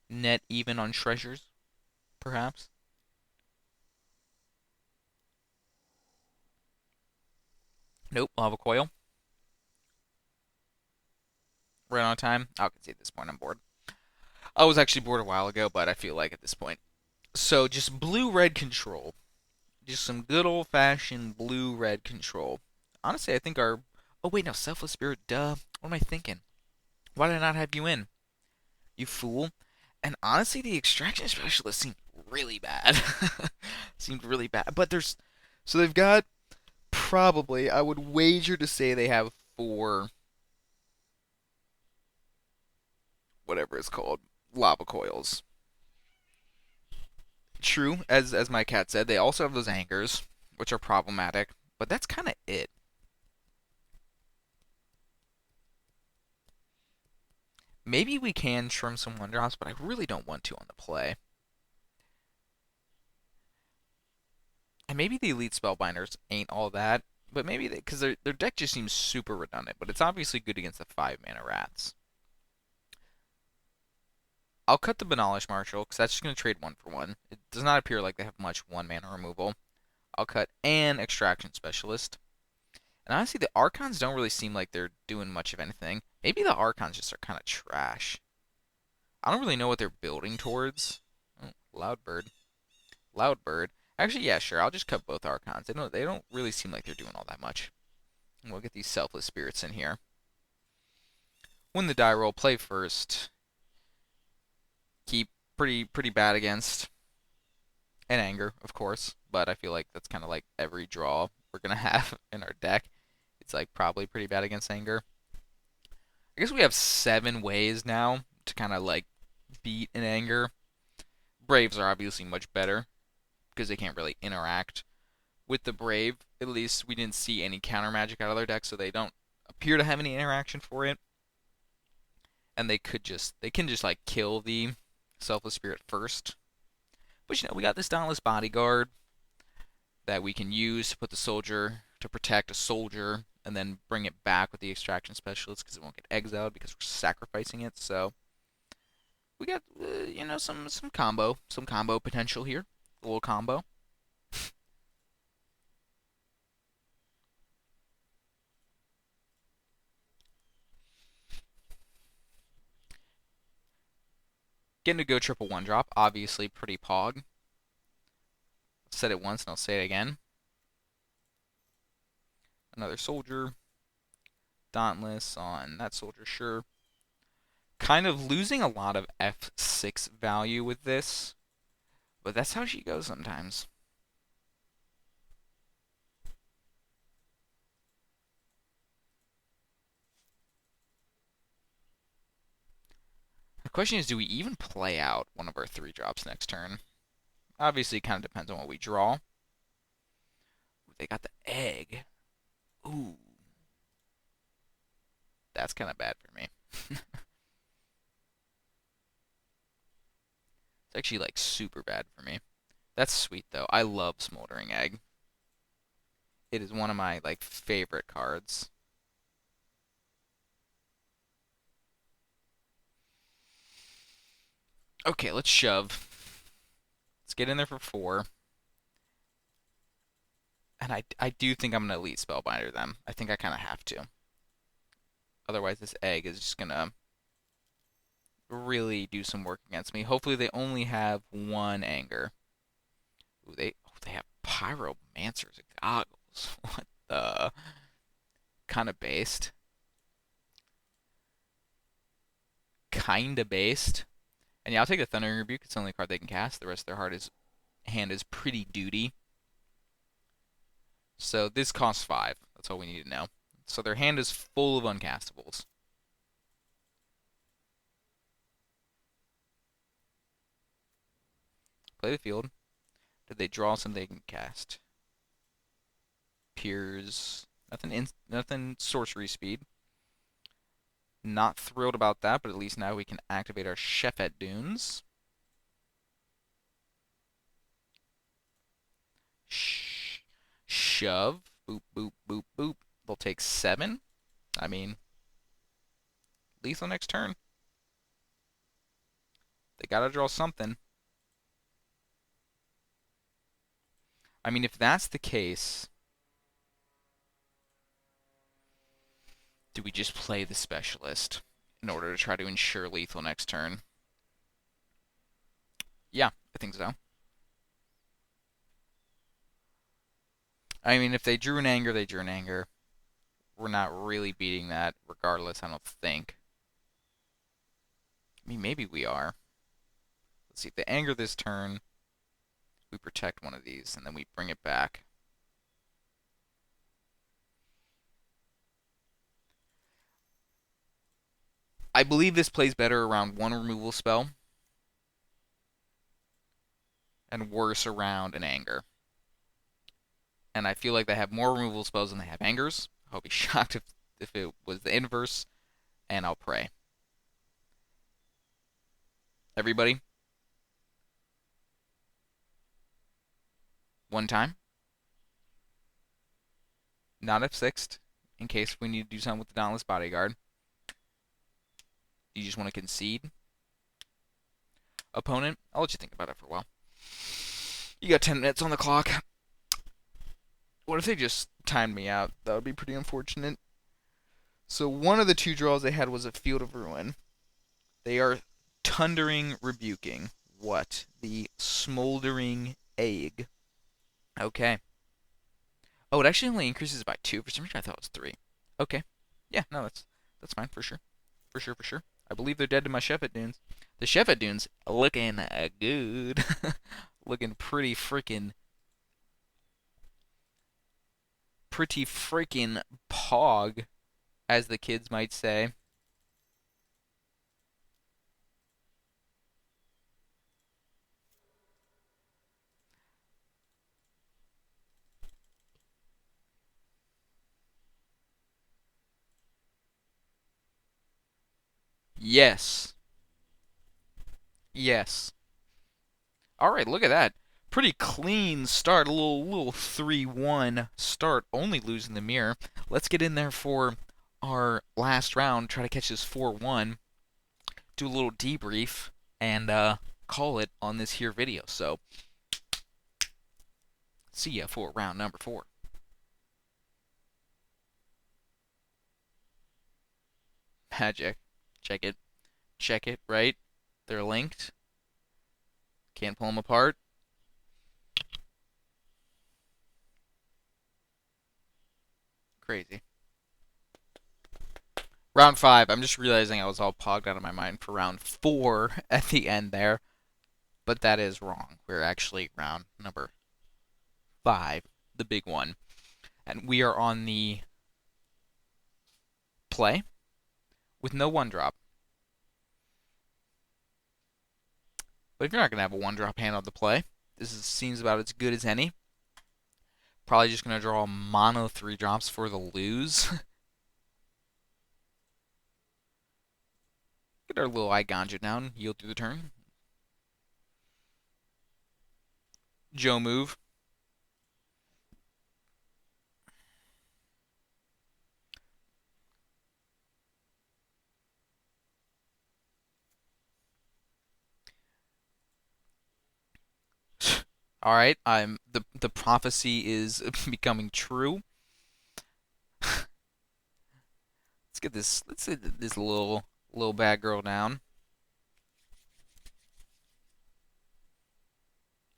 Net even on treasures, perhaps. Nope, I'll have a coil. Right on time. I'll concede at this point. I'm bored. I was actually bored a while ago, but I feel like at this point. So just blue-red control. Just some good old-fashioned blue-red control. Honestly, I think our... Oh, wait, no. Selfless Spirit, duh. What am I thinking? Why did I not have you in? You fool. And honestly, the Extraction Specialist seemed really bad. Seemed really bad. But there's... So they've got... Probably, I would wager to say they have 4... Whatever it's called. Lava coils. True, as my cat said, they also have those angers, which are problematic. But that's kind of it. Maybe we can trim some one drops, but I really don't want to on the play. And maybe the elite spellbinders ain't all that. But maybe because their deck just seems super redundant. But it's obviously good against the 5 mana rats. I'll cut the Banalish Marshal because that's just going to trade 1 for 1. It does not appear like they have much 1 mana removal. I'll cut an Extraction Specialist. And honestly, the Archons don't really seem like they're doing much of anything. Maybe the Archons just are kind of trash. I don't really know what they're building towards. Oh, Loudbird. Loudbird. Actually, yeah, sure. I'll just cut both Archons. They don't really seem like they're doing all that much. And we'll get these Selfless Spirits in here. Win the die roll, play first. Keep pretty bad against an Anger, of course. But I feel like that's kind of like every draw we're going to have in our deck. It's like probably pretty bad against Anger. I guess we have 7 ways now to kind of like beat an Anger. Braves are obviously much better because they can't really interact with the Brave. At least we didn't see any counter magic out of their deck, so they don't appear to have any interaction for it. And they can just like kill the Selfless Spirit first. But we got this Dauntless Bodyguard that we can use to put the soldier to protect a soldier, and then bring it back with the Extraction Specialist because it won't get exiled because we're sacrificing it. So we got some combo potential here, a little combo. Getting to go triple 1-drop, obviously pretty pog. I've said it once and I'll say it again. Another soldier. Dauntless on that soldier, sure. Kind of losing a lot of F6 value with this, but that's how she goes sometimes. The question is, do we even play out one of our 3-drops next turn? Obviously, it kind of depends on what we draw. They got the egg. Ooh. That's kind of bad for me. It's actually like super bad for me. That's sweet though. I love Smoldering Egg. It is one of my like favorite cards. Okay, let's shove. Let's get in there for 4. And I do think I'm going to Elite Spellbinder them. I think I kind of have to. Otherwise, this egg is just going to really do some work against me. Hopefully, they only have 1 Anger. Ooh, they have Pyromancer's Goggles. What the? Kind of based. Kind of based. And yeah, I'll take the Thundering Rebuke. It's the only card they can cast. The rest of their hand is pretty duty. So this costs 5. That's all we need to know. So their hand is full of uncastables. Play the field. Did they draw something they can cast? Piers. Nothing sorcery speed. Not thrilled about that, but at least now we can activate our Chef at Dunes. Shove. Boop, boop, boop, boop. They'll take 7. I mean, lethal next turn. They gotta draw something. I mean, if that's the case, do we just play the Specialist in order to try to ensure lethal next turn? Yeah, I think so. I mean, if they drew an Anger, they drew an Anger. We're not really beating that regardless, I don't think. I mean, maybe we are. Let's see, if they Anger this turn, we protect one of these, and then we bring it back. I believe this plays better around 1 removal spell, and worse around an Anger. And I feel like they have more removal spells than they have Angers. I'll be shocked if it was the inverse, and I'll pray. Everybody, 1 time. not F6'd, in case we need to do something with the Dauntless Bodyguard. You just want to concede? Opponent, I'll let you think about it for a while. You got 10 minutes on the clock. What if they just timed me out? That would be pretty unfortunate. So one of the two draws they had was a Field of Ruin. They are Tundering Rebuking. What? The Smoldering Egg. Okay. Oh, it actually only increases by 2. For some reason I thought it was 3. Okay. Yeah, no, that's fine for sure. For sure, for sure. I believe they're dead to my Shephet Dunes. The Shephet Dunes looking good. Looking pretty freaking pog, as the kids might say. Yes. Yes. All right, look at that. Pretty clean start. A little 3-1 start, only losing the mirror. Let's get in there for our last round, try to catch this 4-1, do a little debrief, and call it on this here video. So, see ya for round number 4. Magic. Check it. Check it, right? They're linked. Can't pull them apart. Crazy. Round 5. I'm just realizing I was all pogged out of my mind for round 4 at the end there. But that is wrong. We're actually round number 5, the big one. And we are on the play with no 1-drop. But if you're not going to have a 1-drop hand on the play, seems about as good as any. Probably just going to draw mono 3-drops for the lose. Get our little eye ganja down, yield through the turn. Joe move. All right, the prophecy is becoming true. Let's get this little bad girl down.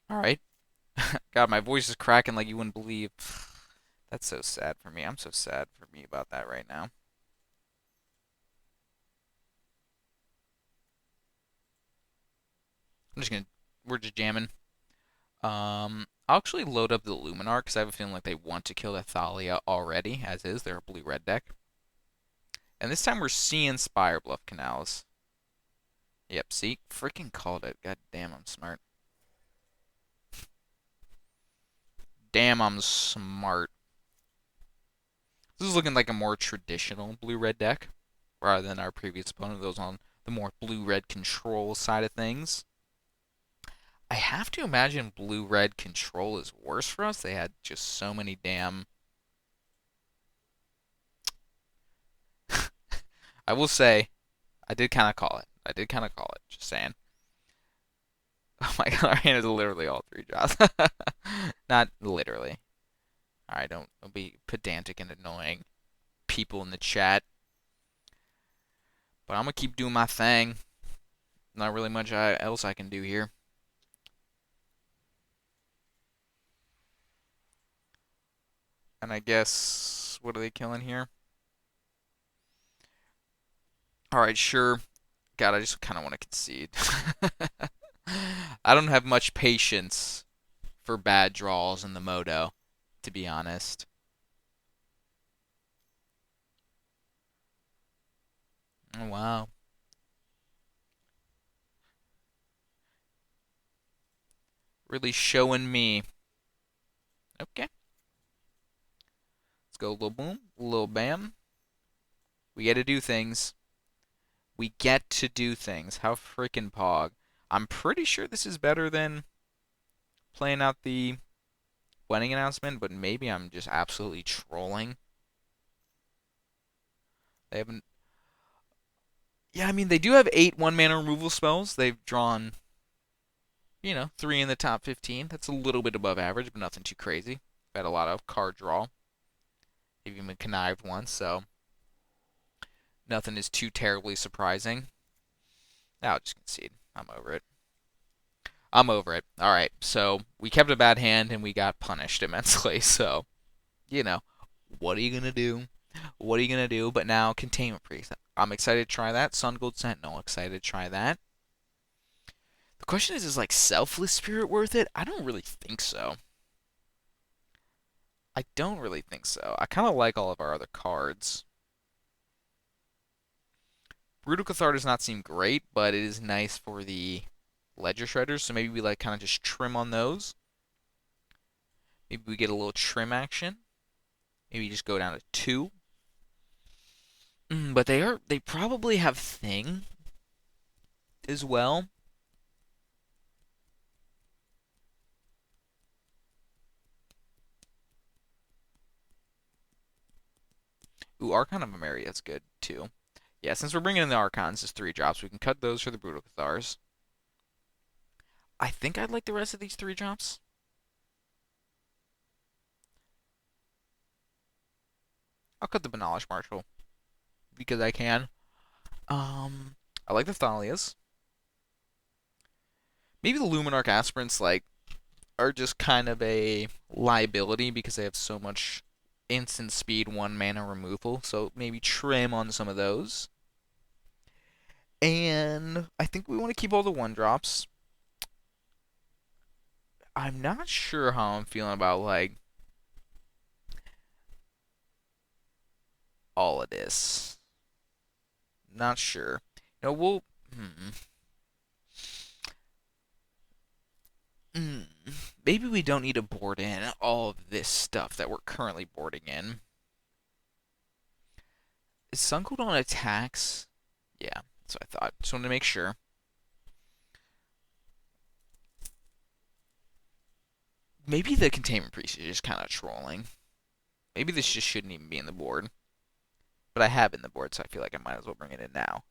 All right. God, my voice is cracking like you wouldn't believe. That's so sad for me. I'm so sad for me about that right now. We're just jamming. I'll actually load up the Luminar because I have a feeling like they want to kill the Thalia already, as is. They're a blue-red deck. And this time we're seeing Spire Bluff Canals. Yep, see? Freaking called it. God damn, I'm smart. Damn, I'm smart. This is looking like a more traditional blue-red deck, rather than our previous opponent, those on the more blue-red control side of things. I have to imagine blue-red control is worse for us. They had just so many damn... I will say, I did kind of call it. I did kind of call it. Just saying. Oh my god, our hand is literally all 3 draws. Not literally. Alright, don't be pedantic and annoying people in the chat. But I'm gonna keep doing my thing. Not really much else I can do here. And I guess, what are they killing here? Alright, sure. God, I just kind of want to concede. I don't have much patience for bad draws in the Moto, to be honest. Oh, wow. Really showing me. Okay. Let's go, little boom, little bam. We get to do things. We get to do things. How freaking pog. I'm pretty sure this is better than playing out the wedding announcement, but maybe I'm just absolutely trolling. They haven't. Yeah, I mean they do have 8 one-mana removal spells. They've drawn, 3 in the top 15. That's a little bit above average, but nothing too crazy. They've had a lot of card draw. They've even connived once, so nothing is too terribly surprising. I'll just concede. I'm over it. I'm over it. All right, so we kept a bad hand and we got punished immensely. So, you know, what are you gonna do? What are you gonna do? But now Containment Priest. I'm excited to try that. Sun Gold Sentinel. Excited to try that. The question is like Selfless Spirit worth it? I don't really think so. I don't really think so. I kind of like all of our other cards. Brutal Cathar does not seem great, but it is nice for the Ledger Shredders, so maybe we like kind of just trim on those. Maybe we get a little trim action. Maybe just go down to 2. But they probably have Thing as well. Ooh, Archon of Mary, that's good too. Yeah, since we're bringing in the Archons as 3 drops, we can cut those for the Brutal Cathars. I think I'd like the rest of these 3 drops. I'll cut the Banalish Marshal because I can. I like the Thalias. Maybe the Luminarch Aspirants are just kind of a liability because they have so much instant speed 1 mana removal. So maybe trim on some of those. And I think we want to keep all the 1-drops. I'm not sure how I'm feeling about all of this. Not sure. We'll. Hmm. Maybe we don't need to board in all of this stuff that we're currently boarding in. Is Suncold on attacks? Yeah, that's what I thought. Just wanted to make sure. Maybe the Containment Priest is just kind of trolling. Maybe this just shouldn't even be in the board. But I have in the board, so I feel like I might as well bring it in now.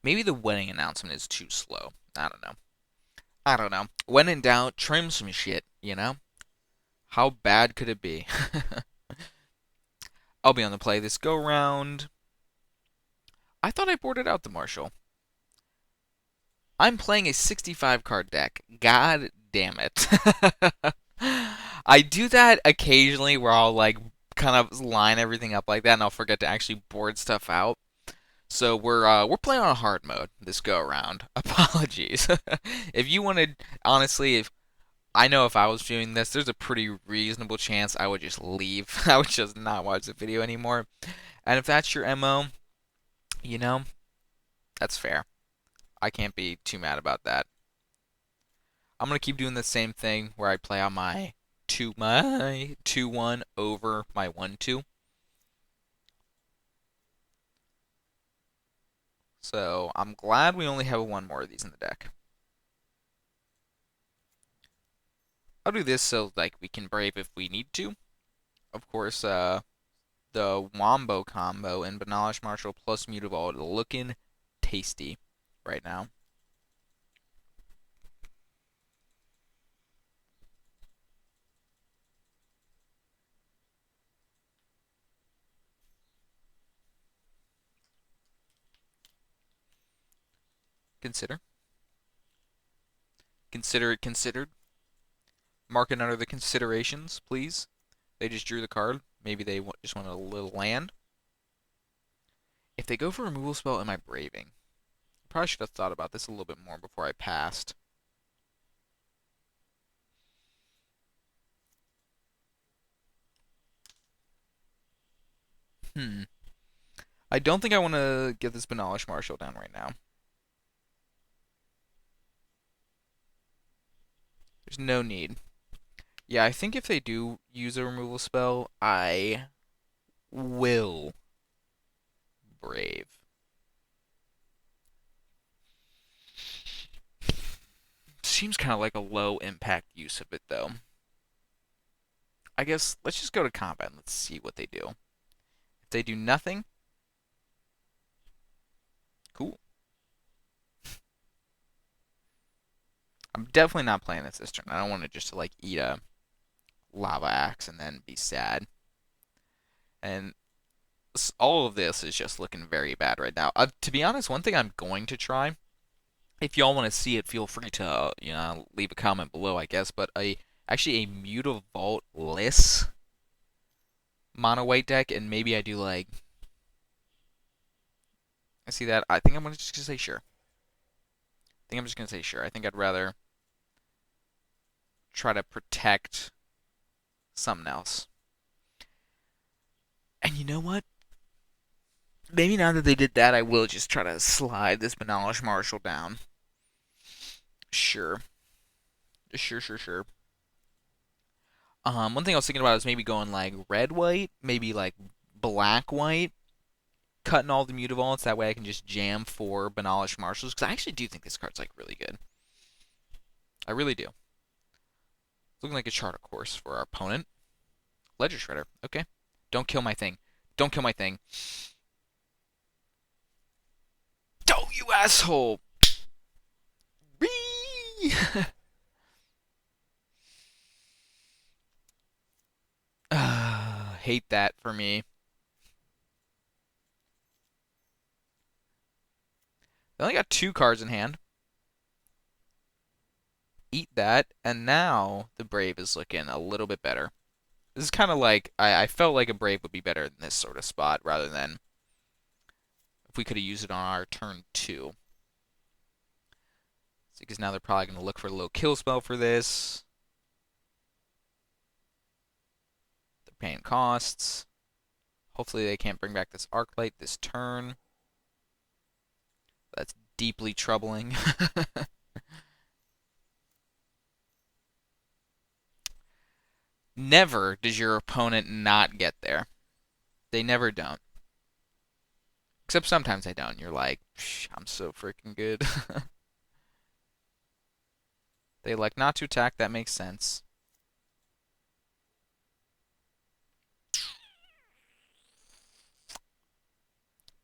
Maybe the wedding announcement is too slow. I don't know. I don't know. When in doubt, trim some shit, you know? How bad could it be? I'll be on the play this go round. I thought I boarded out the Marshal. I'm playing a 65 card deck. God damn it. I do that occasionally where I'll kind of line everything up like that and I'll forget to actually board stuff out. So we're playing on hard mode this go around. Apologies. If you wanted, honestly, if I know if I was doing this, there's a pretty reasonable chance I would just leave. I would just not watch the video anymore. And if that's your MO, you know, that's fair. I can't be too mad about that. I'm gonna keep doing the same thing where I play on my 2-1 over my 1-2. So I'm glad we only have 1 more of these in the deck. I'll do this so we can brave if we need to. Of course, the Wombo combo and Banalish Marshal plus Mutavault looking tasty right now. Consider. Consider it considered. Mark it under the considerations, please. They just drew the card. Maybe they just want a little land. If they go for a removal spell, am I braving? I probably should have thought about this a little bit more before I passed. I don't think I want to get this Banalish Marshal down right now. There's no need. Yeah, I think if they do use a removal spell, I will brave. Seems kind of like a low impact use of it, though. I guess let's just go to combat and let's see what they do. If they do nothing, cool. I'm definitely not playing this turn. I don't want to just like eat a lava axe and then be sad. And all of this is just looking very bad right now. To be honest, one thing I'm going to try, if y'all want to see it, feel free to leave a comment below, I guess. But actually a Mutavault-less mono white deck, and maybe I do like. I see that. I think I'm just gonna say sure. I think I'm just gonna say sure. I think I'd rather try to protect something else. And you know what? Maybe now that they did that, I will just try to slide this Benalish Marshall down. Sure. Sure. One thing I was thinking about is maybe going like red white, maybe like black white, cutting all the Mutavaults. That way I can just jam for Benalish Marshalls. Because I actually do think this card's like really good. I really do. It's looking like a Charter Course for our opponent. Ledger Shredder. Okay. Don't kill my thing. Don't kill my thing. Oh, you asshole! Hate that for me. They only got 2 cards in hand. Eat that, and now the Brave is looking a little bit better. This is kind of like, I felt like a Brave would be better in this sort of spot rather than if we could have used it on our turn 2. Because now they're probably going to look for a little kill spell for this. They're paying costs. Hopefully they can't bring back this Arclight this turn. That's deeply troubling. Never does your opponent not get there. They never don't. Except sometimes they don't. You're like, I'm so freaking good. They elect not to attack. That makes sense.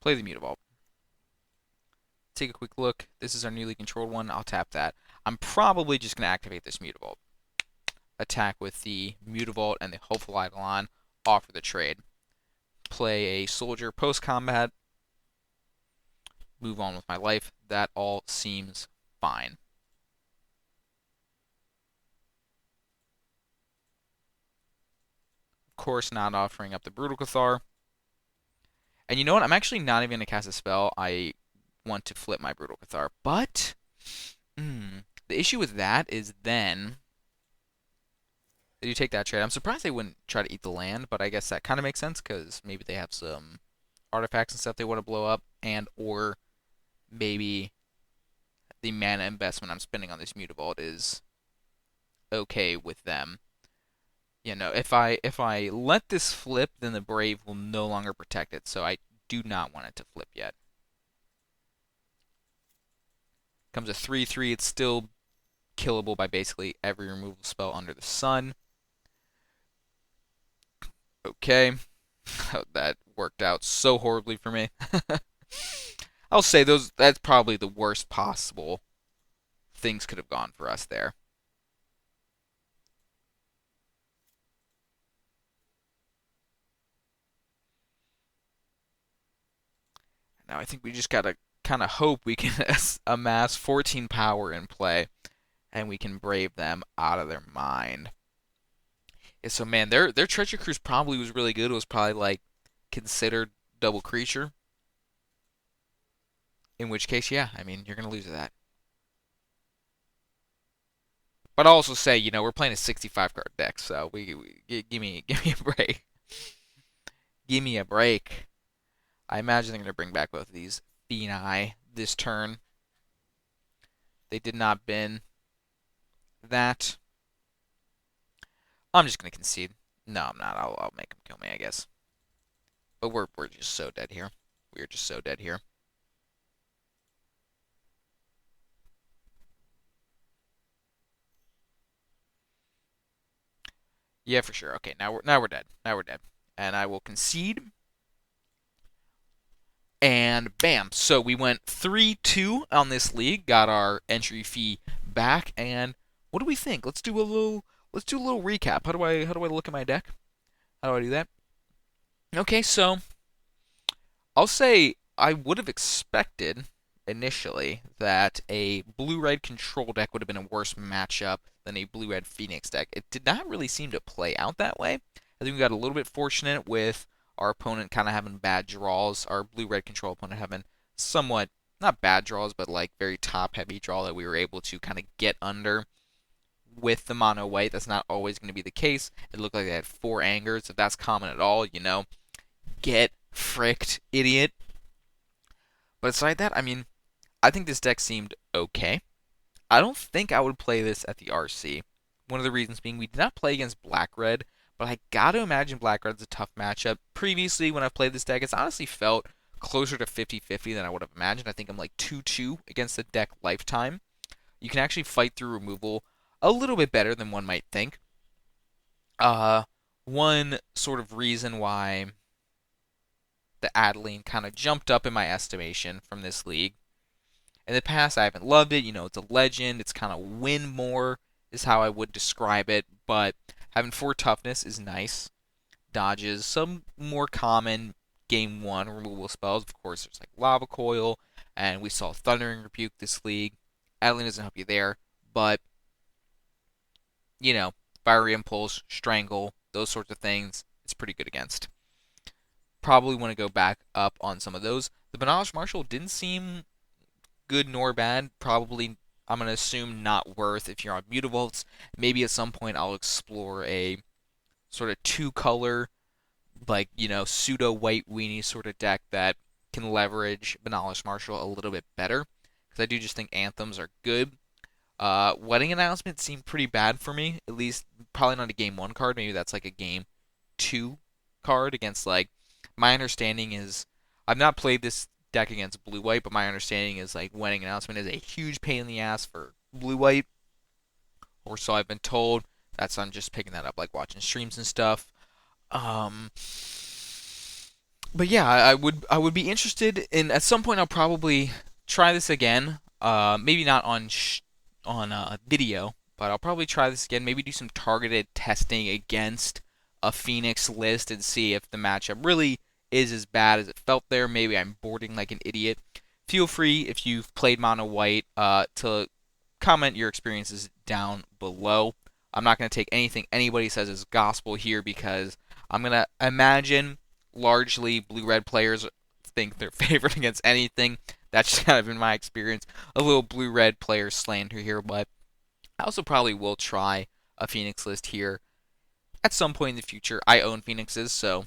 Play the Mutavault. Take a quick look. This is our newly controlled one. I'll tap that. I'm probably just going to activate this Mutavault. Attack with the Mutavault and the Hopeful Eidolon. Offer the trade. Play a soldier post-combat. Move on with my life. That all seems fine. Of course, not offering up the Brutal Cathar. And you know what? I'm actually not even going to cast a spell. I want to flip my Brutal Cathar. But the issue with that is then they do take that trade. I'm surprised they wouldn't try to eat the land, but I guess that kind of makes sense because maybe they have some artifacts and stuff they want to blow up, and or maybe the mana investment I'm spending on this Mutavault is okay with them. You know, if I let this flip, then the Brave will no longer protect it, so I do not want it to flip yet. Comes a 3/3, it's still killable by basically every removal spell under the sun. Okay. That worked out so horribly for me. I'll say that's probably the worst possible things could have gone for us there. Now I think we just gotta kind of hope we can amass 14 power in play, and we can brave them out of their mind. Yeah, so man, their treasure cruise probably was really good. It was probably like considered double creature. In which case, yeah, I mean you're gonna lose to that. But I'll also say, we're playing a 65 card deck, so give me a break. Give me a break. I imagine they're gonna bring back both of these Phenai this turn. They did not bin that. I'm just gonna concede. No, I'm not. I'll make him kill me, I guess. But we're just so dead here. We're just so dead here. Yeah, for sure. Okay, now we're dead. Now we're dead. And I will concede. And bam. So we went 3-2 on this league, got our entry fee back, and what do we think? Let's do a little recap. How do I look at my deck? How do I do that? Okay, so I'll say I would have expected initially that a blue-red control deck would have been a worse matchup than a blue-red Phoenix deck. It did not really seem to play out that way. I think we got a little bit fortunate with our opponent kind of having bad draws, our blue-red control opponent having somewhat, not bad draws, but like very top-heavy draw that we were able to kind of get under with the mono white. That's not always going to be the case. It looked like they had 4 angers. If that's common at all, get fricked, idiot. But aside that, I mean, I think this deck seemed okay. I don't think I would play this at the RC. One of the reasons being we did not play against Black Red, but I gotta imagine Black Red's a tough matchup. Previously, when I've played this deck, it's honestly felt closer to 50-50 than I would have imagined. I think I'm like 2-2 against the deck lifetime. You can actually fight through removal a little bit better than one might think. Uh, One sort of reason why the Adeline kind of jumped up in my estimation from this league. In the past, I haven't loved it. It's a legend. It's kind of win more, is how I would describe it. But having 4 toughness is nice. Dodges some more common game 1 removal spells. Of course, there's like Lava Coil, and we saw Thundering Rebuke this league. Adeline doesn't help you there, but Fiery Impulse, Strangle, those sorts of things, it's pretty good against. Probably want to go back up on some of those. The Banalish Marshal didn't seem good nor bad. Probably, I'm going to assume not worth if you're on Mutavaults. Maybe at some point I'll explore a sort of 2-color, like, pseudo white weenie sort of deck that can leverage Banalish Marshal a little bit better. Because I do just think Anthems are good. Wedding Announcement seemed pretty bad for me. At least, probably not a game 1 card. Maybe that's like a game 2 card against, like, my understanding is, I've not played this deck against blue white, but my understanding is like Wedding Announcement is a huge pain in the ass for blue white, or so I've been told. That's I'm just picking that up like watching streams and stuff. Um, but yeah, I would be interested in at some point. I'll probably try this again. Maybe not on video, but I'll probably try this again. Maybe do some targeted testing against a Phoenix list and see if the matchup really is as bad as it felt there. Maybe I'm boarding like an idiot. Feel free, if you've played Mono White, to comment your experiences down below. I'm not going to take anything anybody says as gospel here because I'm going to imagine largely blue-red players think they're favored against anything. That's just kind of been my experience. A little blue-red player slander here, but I also probably will try a Phoenix list here at some point in the future. I own Phoenixes, so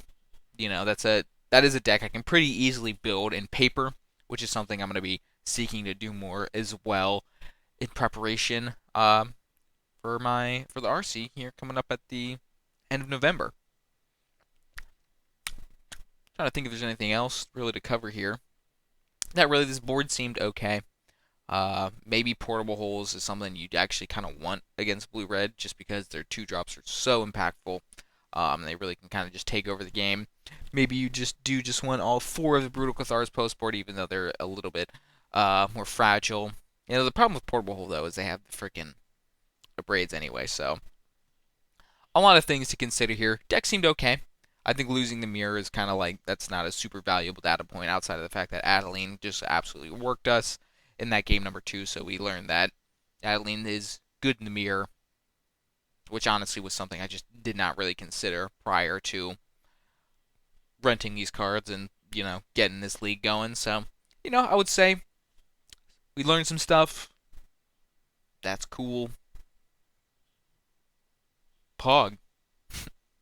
that is a deck I can pretty easily build in paper, which is something I'm going to be seeking to do more as well in preparation for the RC here coming up at the end of November. Trying to think if there's anything else really to cover here. Not really. This board seemed okay. Maybe Portable Holes is something you'd actually kind of want against blue-red just because their 2-drops are so impactful. They really can kind of just take over the game. Maybe you just want all 4 of the Brutal Cathars post-board, even though they're a little bit more fragile. The problem with Portable Hole, though, is they have the freaking braids anyway, so a lot of things to consider here. Deck seemed okay. I think losing the mirror is kind of like, that's not a super valuable data point outside of the fact that Adeline just absolutely worked us in that game number 2, so we learned that Adeline is good in the mirror, which honestly was something I just did not really consider prior to renting these cards and, getting this league going. So, I would say we learned some stuff. That's cool. Pog.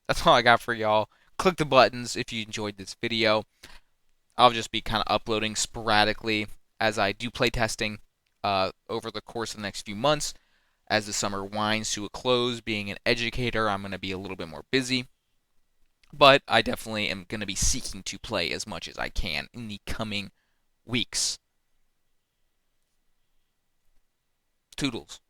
That's all I got for y'all. Click the buttons if you enjoyed this video. I'll just be kind of uploading sporadically as I do play testing over the course of the next few months. As the summer winds to a close, being an educator, I'm going to be a little bit more busy. But I definitely am going to be seeking to play as much as I can in the coming weeks. Toodles.